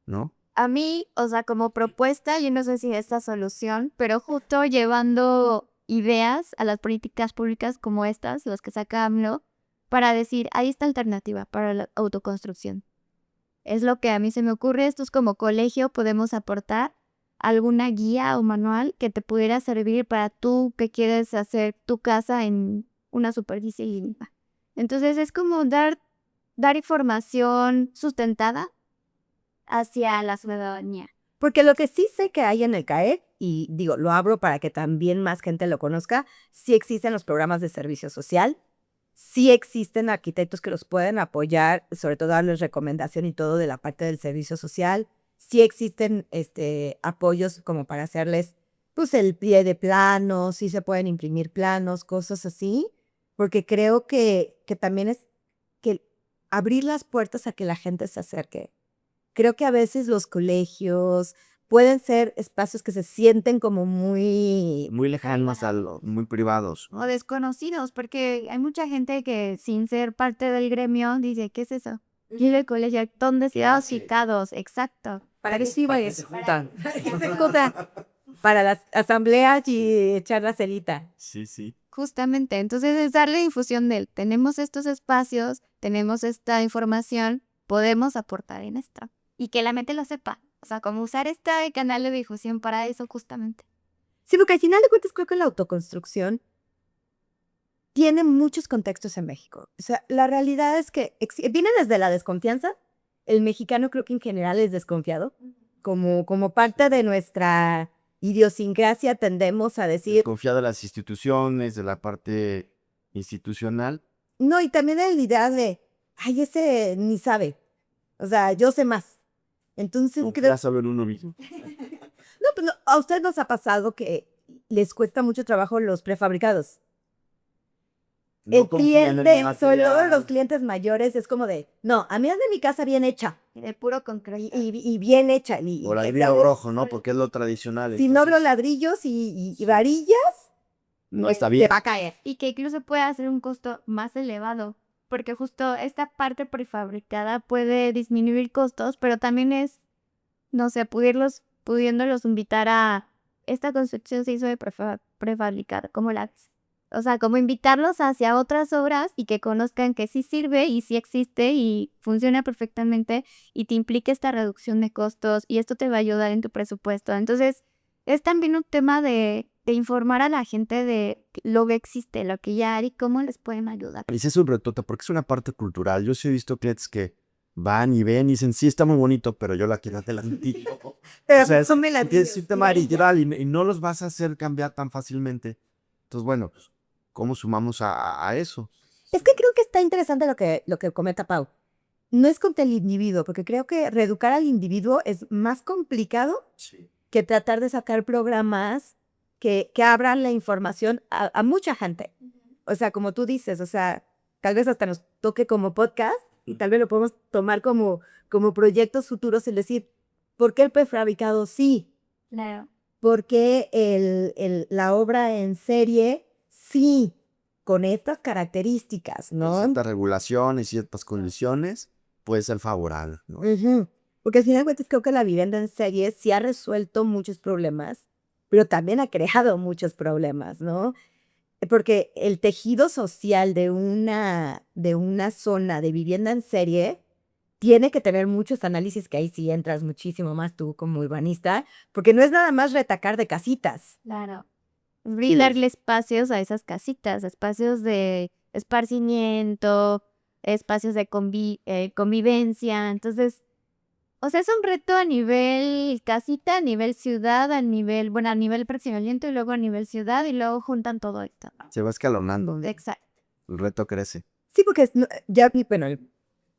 ¿no? A mí, o sea, como propuesta, yo no sé si esta solución, pero justo llevando ideas a las políticas públicas como estas, las que saca AMLO, para decir, ahí está alternativa para la autoconstrucción. Es lo que a mí se me ocurre. Esto es como colegio, podemos aportar alguna guía o manual que te pudiera servir para tú que quieres hacer tu casa en una superficie limpia. Entonces es como dar información sustentada hacia la ciudadanía. Porque lo que sí sé que hay en el CAEC, y digo, lo abro para que también más gente lo conozca, sí existen los programas de servicio social, sí existen arquitectos que los pueden apoyar, sobre todo darles recomendación y todo de la parte del servicio social, sí existen apoyos como para hacerles pues el pie de planos, sí se pueden imprimir planos, cosas así, porque creo que también es que abrir las puertas a que la gente se acerque. Creo que a veces los colegios pueden ser espacios que se sienten como muy lejanos, muy privados. O desconocidos, porque hay mucha gente que sin ser parte del gremio dice, ¿qué es eso? Y el colegio, ¿dónde están citados? Exacto. para que sí vaya para las asambleas y echar la celita. Sí, sí. Justamente, entonces es darle difusión de, tenemos estos espacios, tenemos esta información, podemos aportar en esto. Y que la mente lo sepa. O sea, cómo usar este canal de difusión para eso justamente. Sí, porque al final de cuentas creo que la autoconstrucción tiene muchos contextos en México. O sea, la realidad es que viene desde la desconfianza. El mexicano creo que en general es desconfiado. Como parte de nuestra idiosincrasia tendemos a decir, Desconfiar de las instituciones, de la parte institucional. no, y también la idea de, ay, ese ni sabe. O sea, yo sé más. Entonces creo... Confiar en uno mismo. No, pues no, a ustedes nos ha pasado que les cuesta mucho trabajo los prefabricados. El cliente, sobre todo los clientes mayores, es como de, no, a mí es de mi casa bien hecha. De puro concreto. Y bien hecha. O ladrillo rojo, ¿no? Porque es lo tradicional. Si no veo ladrillos y varillas, no está se bien. va a caer. Y que incluso puede ser un costo más elevado, porque justo esta parte prefabricada puede disminuir costos, pero también es, no sé, pudiéndolos invitar a, esta construcción se hizo de prefabricada, ¿cómo la ves? O sea, como invitarlos hacia otras obras y que conozcan que sí sirve y sí existe y funciona perfectamente y te implica esta reducción de costos y esto te va a ayudar en tu presupuesto. Entonces, es también un tema de informar a la gente de lo que existe, lo que ya hay y cómo les pueden ayudar. Y sí es un retote porque es una parte cultural. Yo sí he visto clientes que van y ven y dicen, sí, está muy bonito, pero yo la quiero adelantito. Pero O sea, son ladrillos. es un tema literal y no los vas a hacer cambiar tan fácilmente. Entonces, bueno, pues, ¿cómo sumamos a eso? Es que creo que está interesante lo que comenta Pau. No es contra el individuo, porque creo que reeducar al individuo es más complicado Sí. que tratar de sacar programas que abran la información a mucha gente. O sea, como tú dices, o sea, tal vez hasta nos toque como podcast y tal vez lo podemos tomar como proyectos futuros, es decir, ¿por qué el prefabricado sí? Claro. ¿Por qué la obra en serie sí? Con estas características, ¿no? Ciertas regulaciones, ciertas condiciones, puede ser favorable, ¿no? Ujú. Porque al final de cuentas creo que la vivienda en serie sí ha resuelto muchos problemas, pero también ha creado muchos problemas, ¿no? Porque el tejido social de una zona de vivienda en serie tiene que tener muchos análisis, que ahí sí entras muchísimo más tú como urbanista, porque no es nada más retacar de casitas. Claro. Brindarle espacios a esas casitas, espacios de esparcimiento, espacios de convivencia. Entonces, o sea, es un reto a nivel casita, a nivel ciudad, a nivel fraccionamiento y luego a nivel ciudad y luego juntan todo esto. Se va escalonando. Exacto. El reto crece. Sí, porque ya vi, bueno,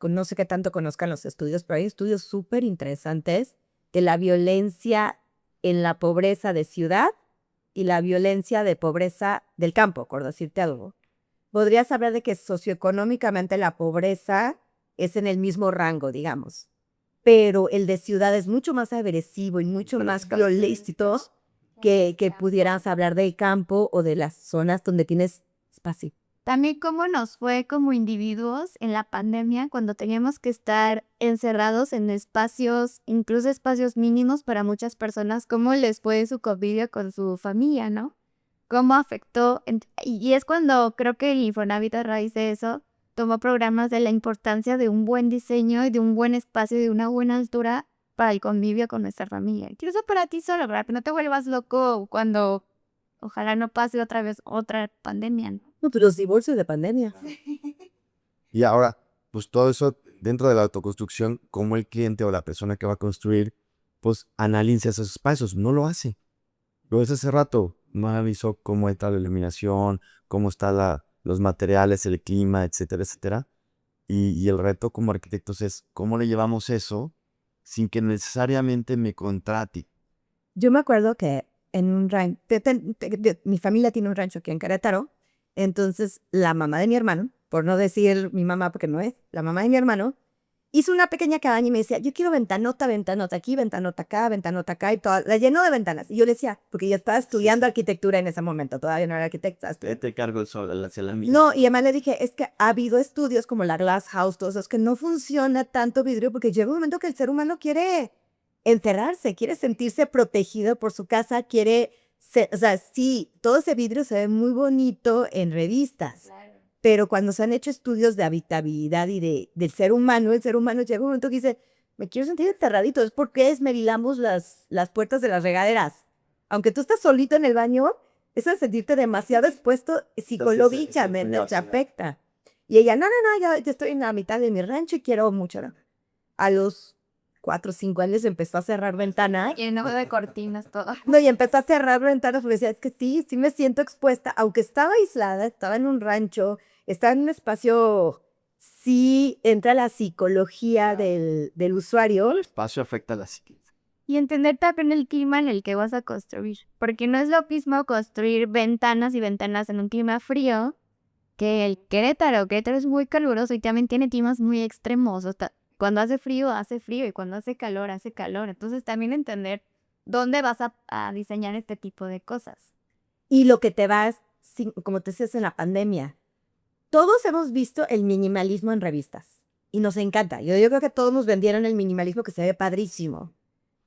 no sé qué tanto conozcan los estudios, pero hay estudios súper interesantes de la violencia en la pobreza de ciudad y la violencia de pobreza del campo, por decirte algo. Podrías hablar de que socioeconómicamente la pobreza es en el mismo rango, digamos, pero el de ciudad es mucho más agresivo y mucho más violento que pudieras hablar del campo o de las zonas donde tienes espacio. También cómo nos fue como individuos en la pandemia cuando teníamos que estar encerrados en espacios, incluso espacios mínimos para muchas personas, cómo les fue su convivio con su familia, ¿no? Cómo afectó, y es cuando creo que el Infonavit a raíz de eso tomó programas de la importancia de un buen diseño y de un buen espacio y de una buena altura para el convivio con nuestra familia. Incluso para ti solo, ¿verdad? Que no te vuelvas loco cuando ojalá no pase otra vez otra pandemia, ¿no? No, pero los divorcios de pandemia. Y ahora, pues todo eso dentro de la autoconstrucción, como el cliente o la persona que va a construir, pues analiza esos espacios. No lo hace. Lo hice hace rato. No analizó cómo está la iluminación, cómo están los materiales, el clima, etcétera, etcétera. Y el reto como arquitectos es cómo le llevamos eso sin que necesariamente me contrate. Yo me acuerdo que en un rancho, mi familia tiene un rancho aquí en Querétaro, entonces la mamá de mi hermano por no decir mi mamá, porque no es, la mamá de mi hermano, hizo una pequeña cabaña y me decía, yo quiero ventanota, ventanota aquí, ventanota acá, y toda, la llenó de ventanas. Y yo le decía, porque yo estaba estudiando arquitectura en ese momento, todavía no era arquitecta. Te cargo el sol hacia la misma. No, y además le dije, es que ha habido estudios como la Glass House, todos esos, que no funciona tanto vidrio porque llega un momento que el ser humano quiere encerrarse, quiere sentirse protegido por su casa, o sea, sí, todo ese vidrio se ve muy bonito en revistas, pero cuando se han hecho estudios de habitabilidad y del ser humano, el ser humano llega un momento que dice, me quiero sentir encerradito, es porque esmerilamos las puertas de las regaderas. Aunque tú estás solito en el baño, eso de sentirte demasiado expuesto psicológicamente te afecta. Y ella, no, yo estoy en la mitad de mi rancho y quiero mucho. A los 4 o 5 años empezó a cerrar ventanas. Lleno de cortinas todo. No, y empezó a cerrar ventanas porque decía, es que sí me siento expuesta, aunque estaba aislada, estaba en un rancho, estaba en un espacio, sí entra la psicología del usuario. El espacio afecta a la psique. Y entender también el clima en el que vas a construir. Porque no es lo mismo construir ventanas y ventanas en un clima frío que el Querétaro. Querétaro es muy caluroso y también tiene climas muy extremos. O sea, cuando hace frío, y cuando hace calor, hace calor. Entonces también entender dónde vas a diseñar este tipo de cosas. Y lo que te vas, como te decías en la pandemia, todos hemos visto el minimalismo en revistas y nos encanta. Yo creo que todos nos vendieron el minimalismo que se ve padrísimo.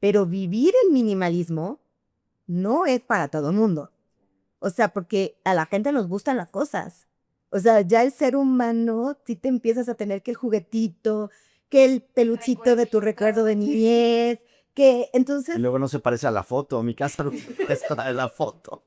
Pero vivir el minimalismo no es para todo el mundo. O sea, porque a la gente nos gustan las cosas. O sea, ya el ser humano, si te empiezas a tener que el juguetito, que el peluchito de tu recuerdo de niñez, que entonces... Y luego no se parece a la foto. Mi casa no se parece a la foto.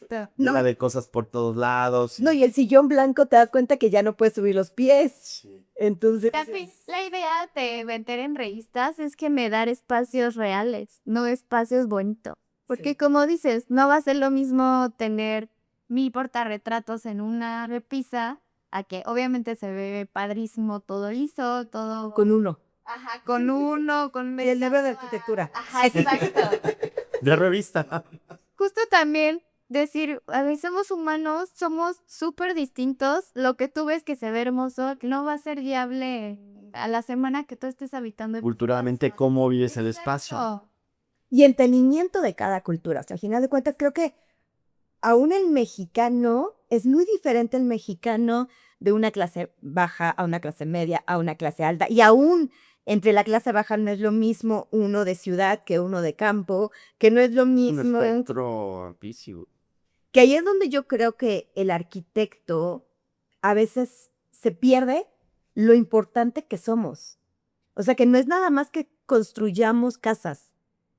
No. Llena de cosas por todos lados. No, y el sillón blanco te das cuenta que ya no puedes subir los pies. Sí. Entonces... También la idea de vender en revistas es que me dar espacios reales, no espacios bonitos. Porque como dices, no va a ser lo mismo tener mi portarretratos en una repisa a que obviamente se ve padrísimo, todo liso, todo... Con uno. Ajá, con uno, con... Y el libro de arquitectura. Ajá, exacto. De revista. Justo también decir, a ver, somos humanos, somos súper distintos. Lo que tú ves que se ve hermoso no va a ser viable a la semana que tú estés habitando. Culturalmente, ¿cómo vives el espacio? Exacto. Y entendimiento de cada cultura. O sea, al final de cuentas, creo que aún el mexicano es muy diferente el mexicano de una clase baja a una clase media a una clase alta. Y aún entre la clase baja no es lo mismo uno de ciudad que uno de campo, que no es lo Un mismo. espectro amplísimo. Que ahí es donde yo creo que el arquitecto a veces se pierde lo importante que somos. O sea, que no es nada más que construyamos casas.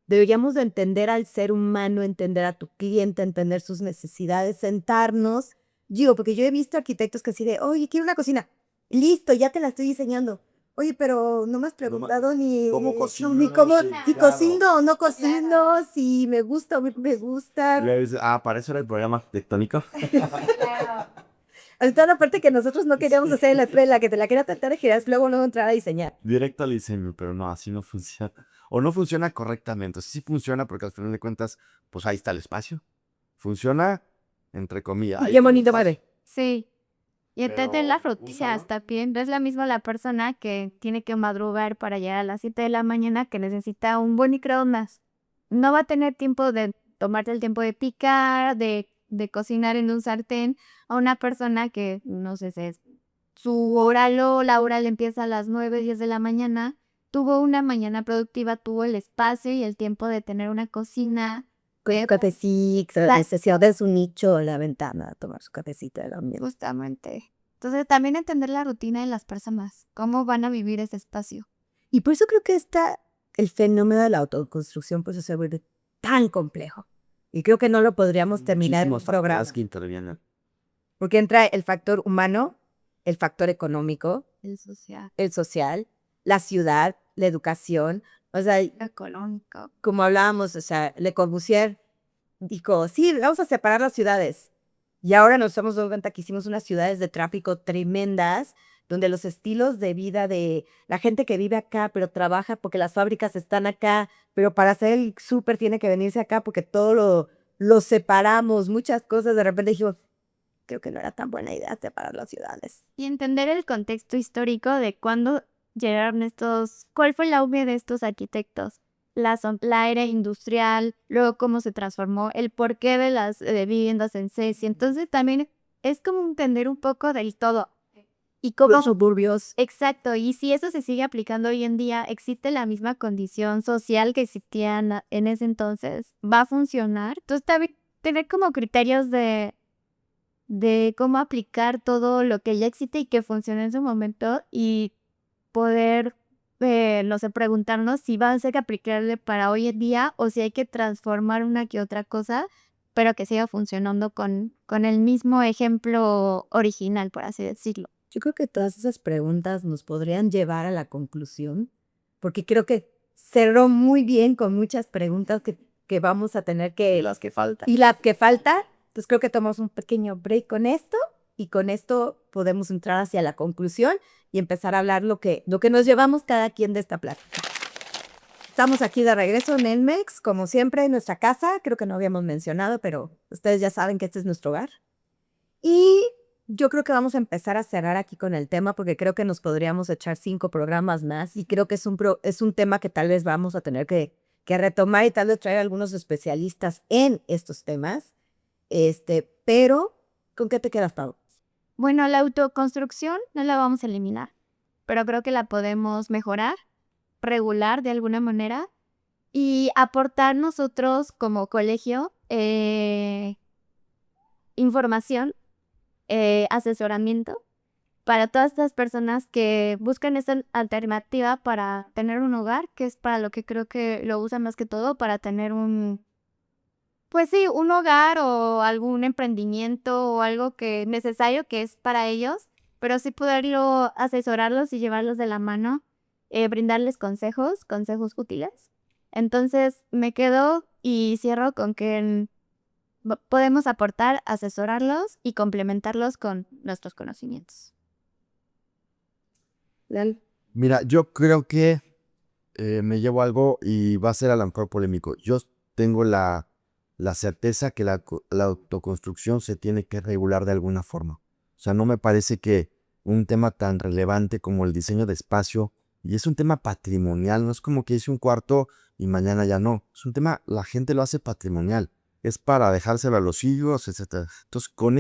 Deberíamos de entender al ser humano, entender a tu cliente, entender sus necesidades, sentarnos. Digo, porque yo he visto arquitectos que así de, oye, quiero una cocina. Listo, ya te la estoy diseñando. Oye, pero no me has preguntado ni ¿Cómo cocino? ni cómo, Sí, si claro. cocino o no cocino, si me gusta o no me gusta. ¿Para eso era el programa arquitectónico? Toda la parte que nosotros no queríamos hacer en la escuela, que te la quería tratar de girar, luego entrar a diseñar. Directo al diseño, pero no, así no funciona. O no funciona correctamente. Sí funciona porque al final de cuentas, pues ahí está el espacio. Funciona, entre comillas. Y qué bonito madre. Sí. Y Pero entender las úsalo. rutinas también. No es la misma la persona que tiene que madrugar para llegar a las 7 de la mañana que necesita un buen microondas. No va a tener tiempo de tomarte el tiempo de picar, de cocinar en un sartén, a una persona que, no sé si es su horario laboral empieza a las 9, 10 de la mañana, tuvo una mañana productiva, tuvo el espacio y el tiempo de tener una cocina. Con un cafecito, la necesidad de su nicho en la ventana, tomar su cafecito de la miel. Justamente. Entonces, también entender la rutina de las personas, cómo van a vivir ese espacio. Y por eso creo que el fenómeno de la autoconstrucción pues se vuelve tan complejo. Y creo que no lo podríamos terminar en un programa. Factores que intervienen. Porque entra el factor humano, el factor económico, El social, el social, la ciudad, la educación. O sea, económico. como hablábamos, o sea, Le Corbusier dijo, sí, vamos a separar las ciudades. Y ahora nos hemos dado cuenta que hicimos unas ciudades de tráfico tremendas, donde los estilos de vida de la gente que vive acá, pero trabaja porque las fábricas están acá, pero para hacer el súper tiene que venirse acá porque todo lo separamos, muchas cosas. De repente dijimos, creo que no era tan buena idea separar las ciudades. Y entender el contexto histórico de cuándo llegaron cuál fue el auge de estos arquitectos, la era industrial, luego cómo se transformó, el porqué de las viviendas en Ceci. Entonces también es como entender un poco del todo. Y cómo, Los suburbios. exacto, y si eso se sigue aplicando hoy en día, existe la misma condición social que existía en ese entonces, va a funcionar. Entonces también tener como criterios de cómo aplicar todo lo que ya existe y que funciona en su momento y poder, no sé, preguntarnos si va a ser aplicable para hoy en día o si hay que transformar una que otra cosa, pero que siga funcionando con el mismo ejemplo original, por así decirlo. Yo creo que todas esas preguntas nos podrían llevar a la conclusión, porque creo que cerró muy bien con muchas preguntas que vamos a tener que... Y las que faltan. Y las que faltan. Entonces creo que tomamos un pequeño break con esto y con esto podemos entrar hacia la conclusión y empezar a hablar lo que nos llevamos cada quien de esta plática. Estamos aquí de regreso en Elmex, como siempre, en nuestra casa. Creo que no habíamos mencionado, pero ustedes ya saben que este es nuestro hogar. Y yo creo que vamos a empezar a cerrar aquí con el tema porque creo que nos podríamos echar 5 programas más y creo que es un tema que tal vez vamos a tener que retomar y tal vez traer a algunos especialistas en estos temas. Pero, ¿con qué te quedas, Pau? Bueno, la autoconstrucción no la vamos a eliminar, pero creo que la podemos mejorar, regular de alguna manera y aportar nosotros como colegio información, asesoramiento para todas estas personas que buscan esa alternativa para tener un hogar, que es para lo que creo que lo usan más que todo, para tener pues sí, un hogar o algún emprendimiento o algo que necesario que es para ellos, pero sí poderlo asesorarlos y llevarlos de la mano, brindarles consejos útiles. Entonces me quedo y cierro con que podemos aportar, asesorarlos y complementarlos con nuestros conocimientos. Lal. Mira, yo creo que me llevo algo y va a ser a lo mejor polémico. Yo tengo la certeza que la autoconstrucción se tiene que regular de alguna forma. O sea, no me parece que un tema tan relevante como el diseño de espacio, y es un tema patrimonial, no es como que hice un cuarto y mañana ya no. Es un tema, la gente lo hace patrimonial. Es para dejárselo a los hijos, etc. Entonces, con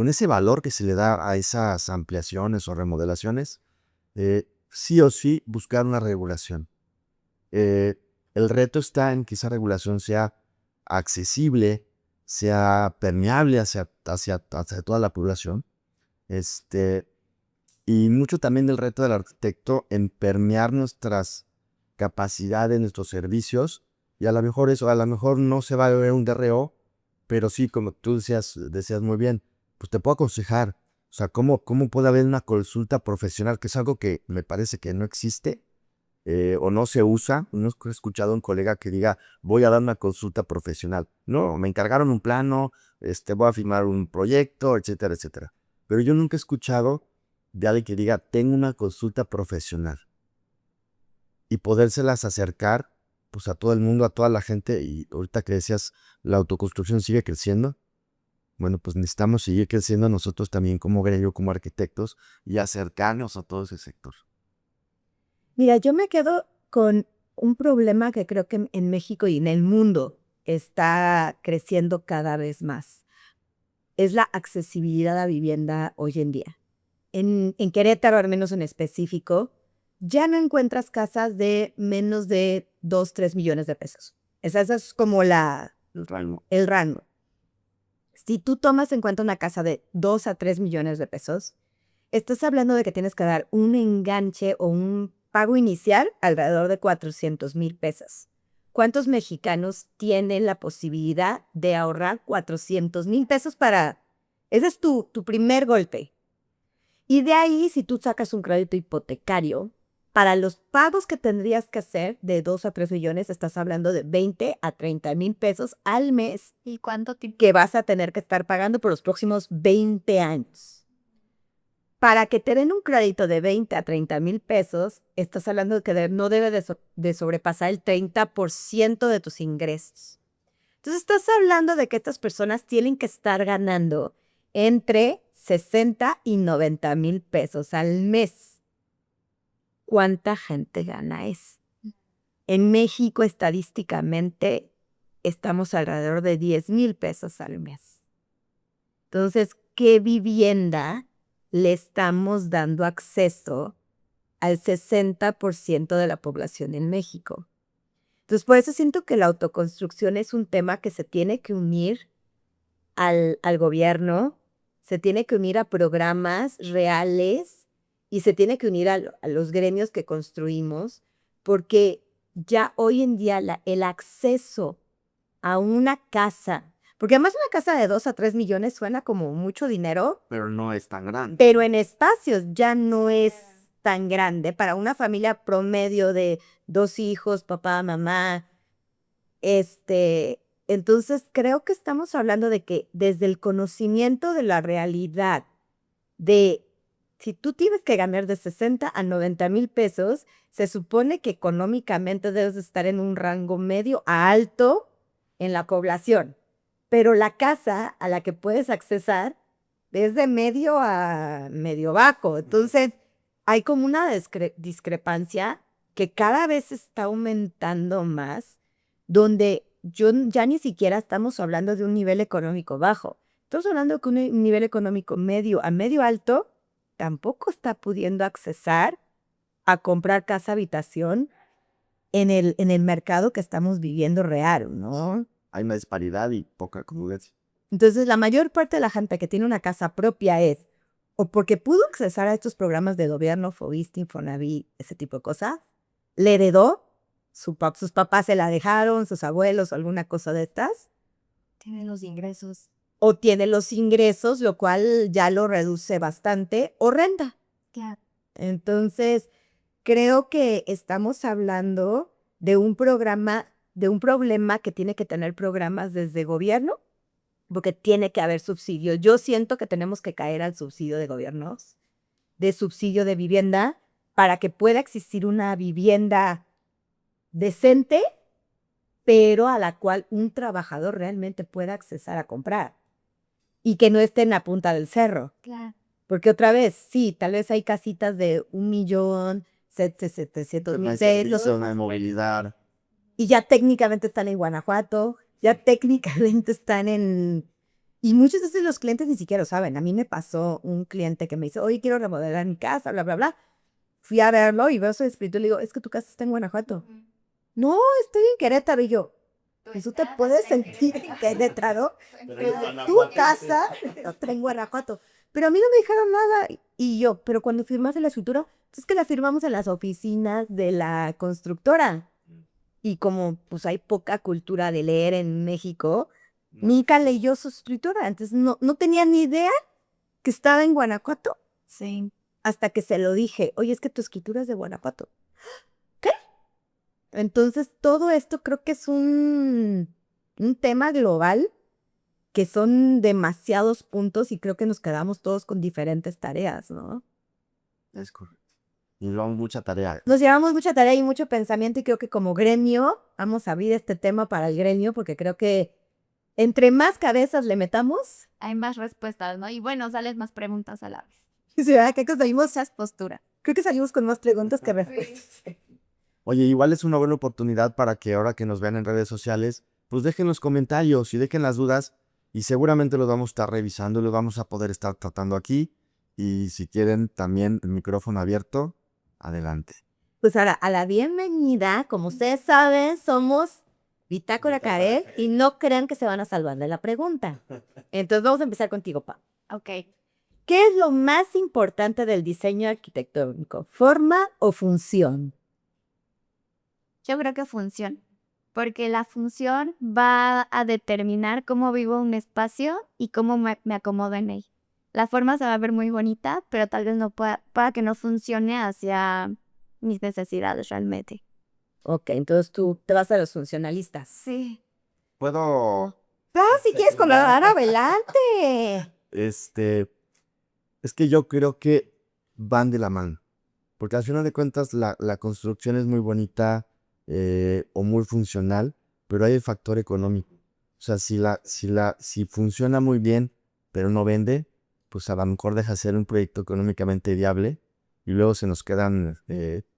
ese valor que se le da a esas ampliaciones o remodelaciones, sí o sí buscar una regulación. El reto está en que esa regulación sea accesible, sea permeable hacia toda la población. Y mucho también del reto del arquitecto en permear nuestras capacidades, nuestros servicios. Y a lo mejor eso, a lo mejor no se va a ver un DRO, pero sí, como tú decías muy bien, pues te puedo aconsejar. O sea, ¿cómo puede haber una consulta profesional? Que es algo que me parece que no existe o no se usa. No he escuchado a un colega que diga, voy a dar una consulta profesional. No, me encargaron un plano, voy a firmar un proyecto, etcétera, etcétera. Pero yo nunca he escuchado de alguien que diga, tengo una consulta profesional. Y podérselas acercar pues a todo el mundo, a toda la gente. Y ahorita que decías, la autoconstrucción sigue creciendo. Bueno, pues necesitamos seguir creciendo nosotros también como gremio, como arquitectos, y acercarnos a todo ese sector. Mira, yo me quedo con un problema que creo que en México y en el mundo está creciendo cada vez más. Es la accesibilidad a vivienda hoy en día. En Querétaro, al menos en específico, ya no encuentras casas de menos de 2, 3 millones de pesos. Esa es como el rango. Si tú tomas en cuenta una casa de 2 a 3 millones de pesos, estás hablando de que tienes que dar un enganche o un pago inicial alrededor de 400,000 pesos. ¿Cuántos mexicanos tienen la posibilidad de ahorrar 400,000 pesos para... Ese es tu primer golpe. Y de ahí, si tú sacas un crédito hipotecario, para los pagos que tendrías que hacer de 2 a 3 millones, estás hablando de 20 a 30,000 pesos al mes. ¿Y cuánto tiempo? Que vas a tener que estar pagando por los próximos 20 años. Para que te den un crédito de 20 a 30,000 pesos, estás hablando de que no debe de sobrepasar el 30% de tus ingresos. Entonces estás hablando de que estas personas tienen que estar ganando entre 60 y 90 mil pesos al mes. ¿Cuánta gente gana eso? En México, estadísticamente, estamos alrededor de 10 mil pesos al mes. Entonces, ¿qué vivienda le estamos dando acceso al 60% de la población en México? Entonces, por eso siento que la autoconstrucción es un tema que se tiene que unir al gobierno, se tiene que unir a programas reales y se tiene que unir a los gremios que construimos, porque ya hoy en día el acceso a una casa, porque además una casa de 2 a 3 millones suena como mucho dinero, Pero no es tan grande. pero en espacios ya no es tan grande para una familia promedio de 2 hijos, papá, mamá. Entonces creo que estamos hablando de que desde el conocimiento de la realidad, de si tú tienes que ganar de 60 a 90 mil pesos, se supone que económicamente debes de estar en un rango medio a alto en la población. Pero la casa a la que puedes accesar es de medio a medio bajo. Entonces, hay como una discrepancia que cada vez está aumentando más, donde ya ni siquiera estamos hablando de un nivel económico bajo. Estamos hablando que un nivel económico medio a medio alto tampoco está pudiendo accesar a comprar casa habitación en el mercado que estamos viviendo real, ¿no? Hay una disparidad y poca congruencia. Entonces, la mayor parte de la gente que tiene una casa propia es o porque pudo accesar a estos programas de gobierno, Fobiste, Infonavit, ese tipo de cosas, le heredó, sus papás se la dejaron, sus abuelos, alguna cosa de estas. Tienen los ingresos. O tiene los ingresos, lo cual ya lo reduce bastante, o renta. Claro. Entonces, creo que estamos hablando de un problema que tiene que tener programas desde gobierno, porque tiene que haber subsidios. Yo siento que tenemos que caer al subsidio de gobiernos, de subsidio de vivienda, para que pueda existir una vivienda decente, pero a la cual un trabajador realmente pueda accesar a comprar y que no esté en la punta del cerro. Claro. Porque otra vez, sí, tal vez hay casitas de 1,700,000 pesos. No hay movilidad. Y ya técnicamente están en Guanajuato, ya técnicamente están en... Y muchos de esos los clientes ni siquiera lo saben. A mí me pasó un cliente que me dice, oye, quiero remodelar mi casa, bla, bla, bla. Fui a verlo y veo su espíritu y le digo, es que tu casa está en Guanajuato. No, estoy en Querétaro. Y yo, ¿y tú te puedes sentir en Querétaro? Tu casa está en Guanajuato. Pero a mí no me dijeron nada. Y yo, pero cuando firmaste la escritura, es que la firmamos en las oficinas de la constructora. Y como pues hay poca cultura de leer en México, nunca leyó su escritura. Entonces no tenía ni idea que estaba en Guanajuato. Sí. Hasta que se lo dije, oye, es que tu escritura es de Guanajuato. ¿Qué? Entonces todo esto creo que es un tema global, que son demasiados puntos y creo que nos quedamos todos con diferentes tareas, ¿no? Es correcto. Y llevamos mucha tarea. Nos llevamos mucha tarea y mucho pensamiento y creo que como gremio vamos a abrir este tema para el gremio porque creo que entre más cabezas le metamos, Hay más respuestas, ¿no? Y bueno, salen más preguntas a la vez. ¿sí, verdad? ¿Qué conseguimos? Muchas posturas. Creo que salimos con más preguntas que respuestas. Oye, igual es una buena oportunidad para que ahora que nos vean en redes sociales, pues dejen los comentarios y dejen las dudas y seguramente los vamos a estar revisando y los vamos a poder estar tratando aquí. Y si quieren también el micrófono abierto, adelante. Pues ahora, a la bienvenida, como ustedes saben, somos Bitácora Caer y no crean que se van a salvar de la pregunta. Entonces vamos a empezar contigo, Pau. Ok. ¿Qué es lo más importante del diseño arquitectónico? ¿Forma o función? Yo creo que funciona. Porque la función va a determinar cómo vivo un espacio y cómo me acomodo en él. La forma se va a ver muy bonita, pero tal vez no pueda que no funcione hacia mis necesidades realmente. Ok, entonces tú te vas a los funcionalistas. Sí. ¿Puedo? Si quieres colaborar, adelante. Es que yo creo que van de la mano. Porque al final de cuentas la construcción es muy bonita o muy funcional, pero hay el factor económico. O sea, si funciona muy bien, pero no vende, pues a lo mejor deja de ser un proyecto económicamente viable y luego se nos quedan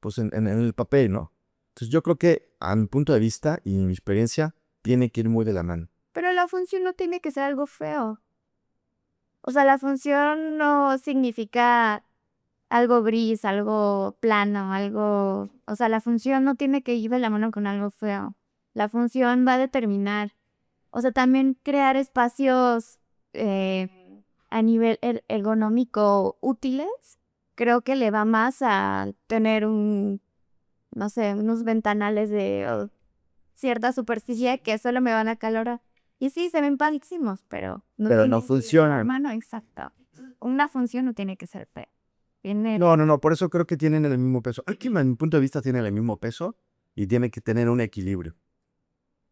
pues en el papel, ¿no? Entonces yo creo que a mi punto de vista y mi experiencia tiene que ir muy de la mano. Pero la función no tiene que ser algo feo. O sea, la función no significa algo gris, algo plano, algo... O sea, la función no tiene que ir de la mano con algo feo. La función va a determinar. O sea, también crear espacios a nivel ergonómico útiles, creo que le va más a tener no sé, unos ventanales de cierta superficie que solo me van a calorar. Y sí, se ven padrísimos, pero Pero tienen no que ir de la funcionan. mano, exacto. Una función no tiene que ser fea. No, por eso creo que tienen el mismo peso. Aquí, a mi punto de vista, tienen el mismo peso y tiene que tener un equilibrio.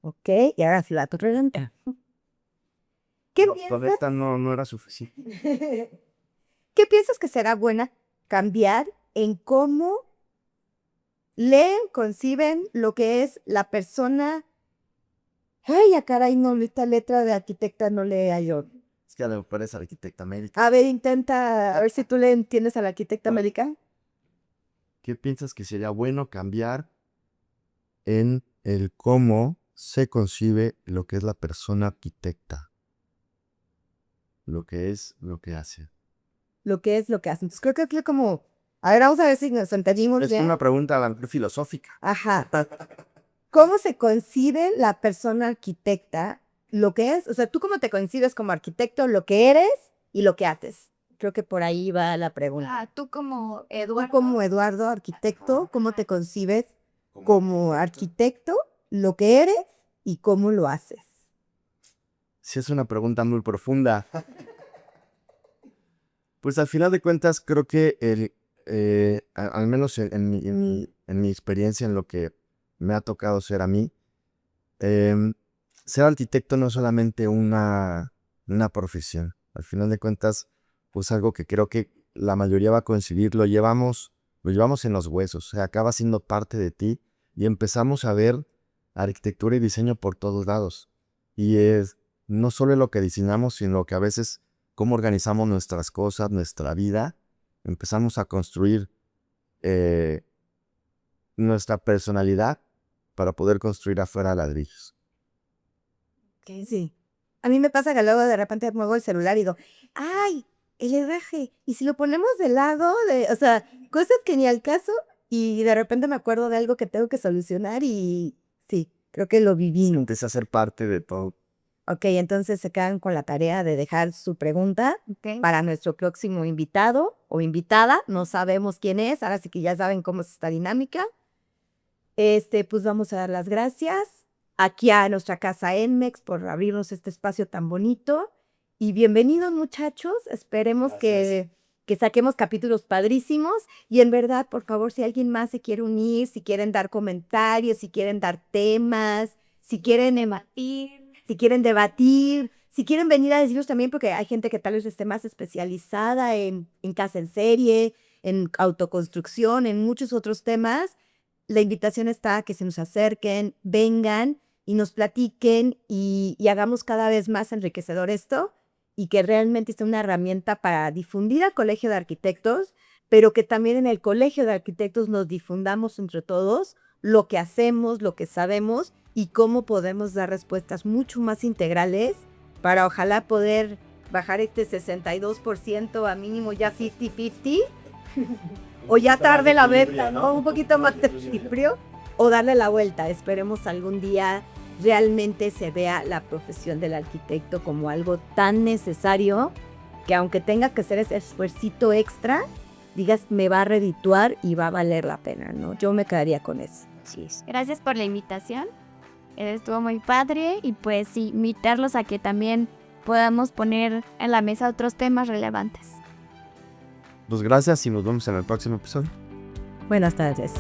Ok, y ahora sí la otra pregunta. ¿Qué No, con piensas? esta no era suficiente. ¿Qué piensas que será buena cambiar en cómo leen, conciben lo que es la persona? Ay, a caray, no, esta letra de arquitecta no lea yo. Es que a lo mejor es arquitecta médica. A ver, intenta, a ver si tú le entiendes a la arquitecta médica. ¿Qué piensas que sería bueno cambiar en el cómo se concibe lo que es la persona arquitecta? Lo que es, lo que hace. Lo que es lo que hacen. Entonces creo que es como, a ver, vamos a ver si nos entendimos Es bien. una pregunta a lo mejor filosófica. Ajá. ¿Cómo se concibe la persona arquitecta? Lo que es, o sea, tú cómo te concibes como arquitecto, lo que eres y lo que haces. Creo que por ahí va la pregunta. Tú como Tú Eduardo. como Eduardo, arquitecto, ¿cómo te concibes como arquitecto, lo que eres y cómo lo haces? Sí, es una pregunta muy profunda. Pues al final de cuentas creo que al menos en mi experiencia, en lo que me ha tocado ser a mí, ser arquitecto no es solamente una profesión. Al final de cuentas, pues algo que creo que la mayoría va a coincidir, lo llevamos en los huesos, o sea, acaba siendo parte de ti y empezamos a ver arquitectura y diseño por todos lados. Y es no solo lo que diseñamos, sino que a veces cómo organizamos nuestras cosas, nuestra vida, empezamos a construir nuestra personalidad para poder construir afuera ladrillos. Que sí. A mí me pasa que luego de repente muevo el celular y digo, ¡ay! El herraje. Y si lo ponemos de lado, o sea, cosas que ni al caso, y de repente me acuerdo de algo que tengo que solucionar y sí, creo que lo viví. Empieza a ser parte de todo. Ok, entonces se quedan con la tarea de dejar su pregunta Ok. para nuestro próximo invitado o invitada. No sabemos quién es, ahora sí que ya saben cómo es esta dinámica. Pues vamos a dar las gracias aquí a nuestra casa Enmex por abrirnos este espacio tan bonito. Y bienvenidos, muchachos. Esperemos que saquemos capítulos padrísimos. Y en verdad, por favor, si alguien más se quiere unir, si quieren dar comentarios, si quieren dar temas, si quieren debatir, si quieren venir a decirnos también, porque hay gente que tal vez esté más especializada en casa en serie, en autoconstrucción, en muchos otros temas. La invitación está a que se nos acerquen, vengan y nos platiquen y hagamos cada vez más enriquecedor esto y que realmente sea una herramienta para difundir al Colegio de Arquitectos, pero que también en el Colegio de Arquitectos nos difundamos entre todos lo que hacemos, lo que sabemos y cómo podemos dar respuestas mucho más integrales para ojalá poder bajar este 62% a mínimo ya 50-50. O ya tarde la venta, ¿no? Un poquito más de equilibrio. O darle la vuelta. Esperemos algún día realmente se vea la profesión del arquitecto como algo tan necesario que aunque tenga que hacer ese esfuercito extra, digas, me va a redituar y va a valer la pena, ¿no? Yo me quedaría con eso. Sí. Gracias por la invitación. Estuvo muy padre y pues sí, invitarlos a que también podamos poner en la mesa otros temas relevantes. Pues gracias y nos vemos en el próximo episodio. Buenas tardes.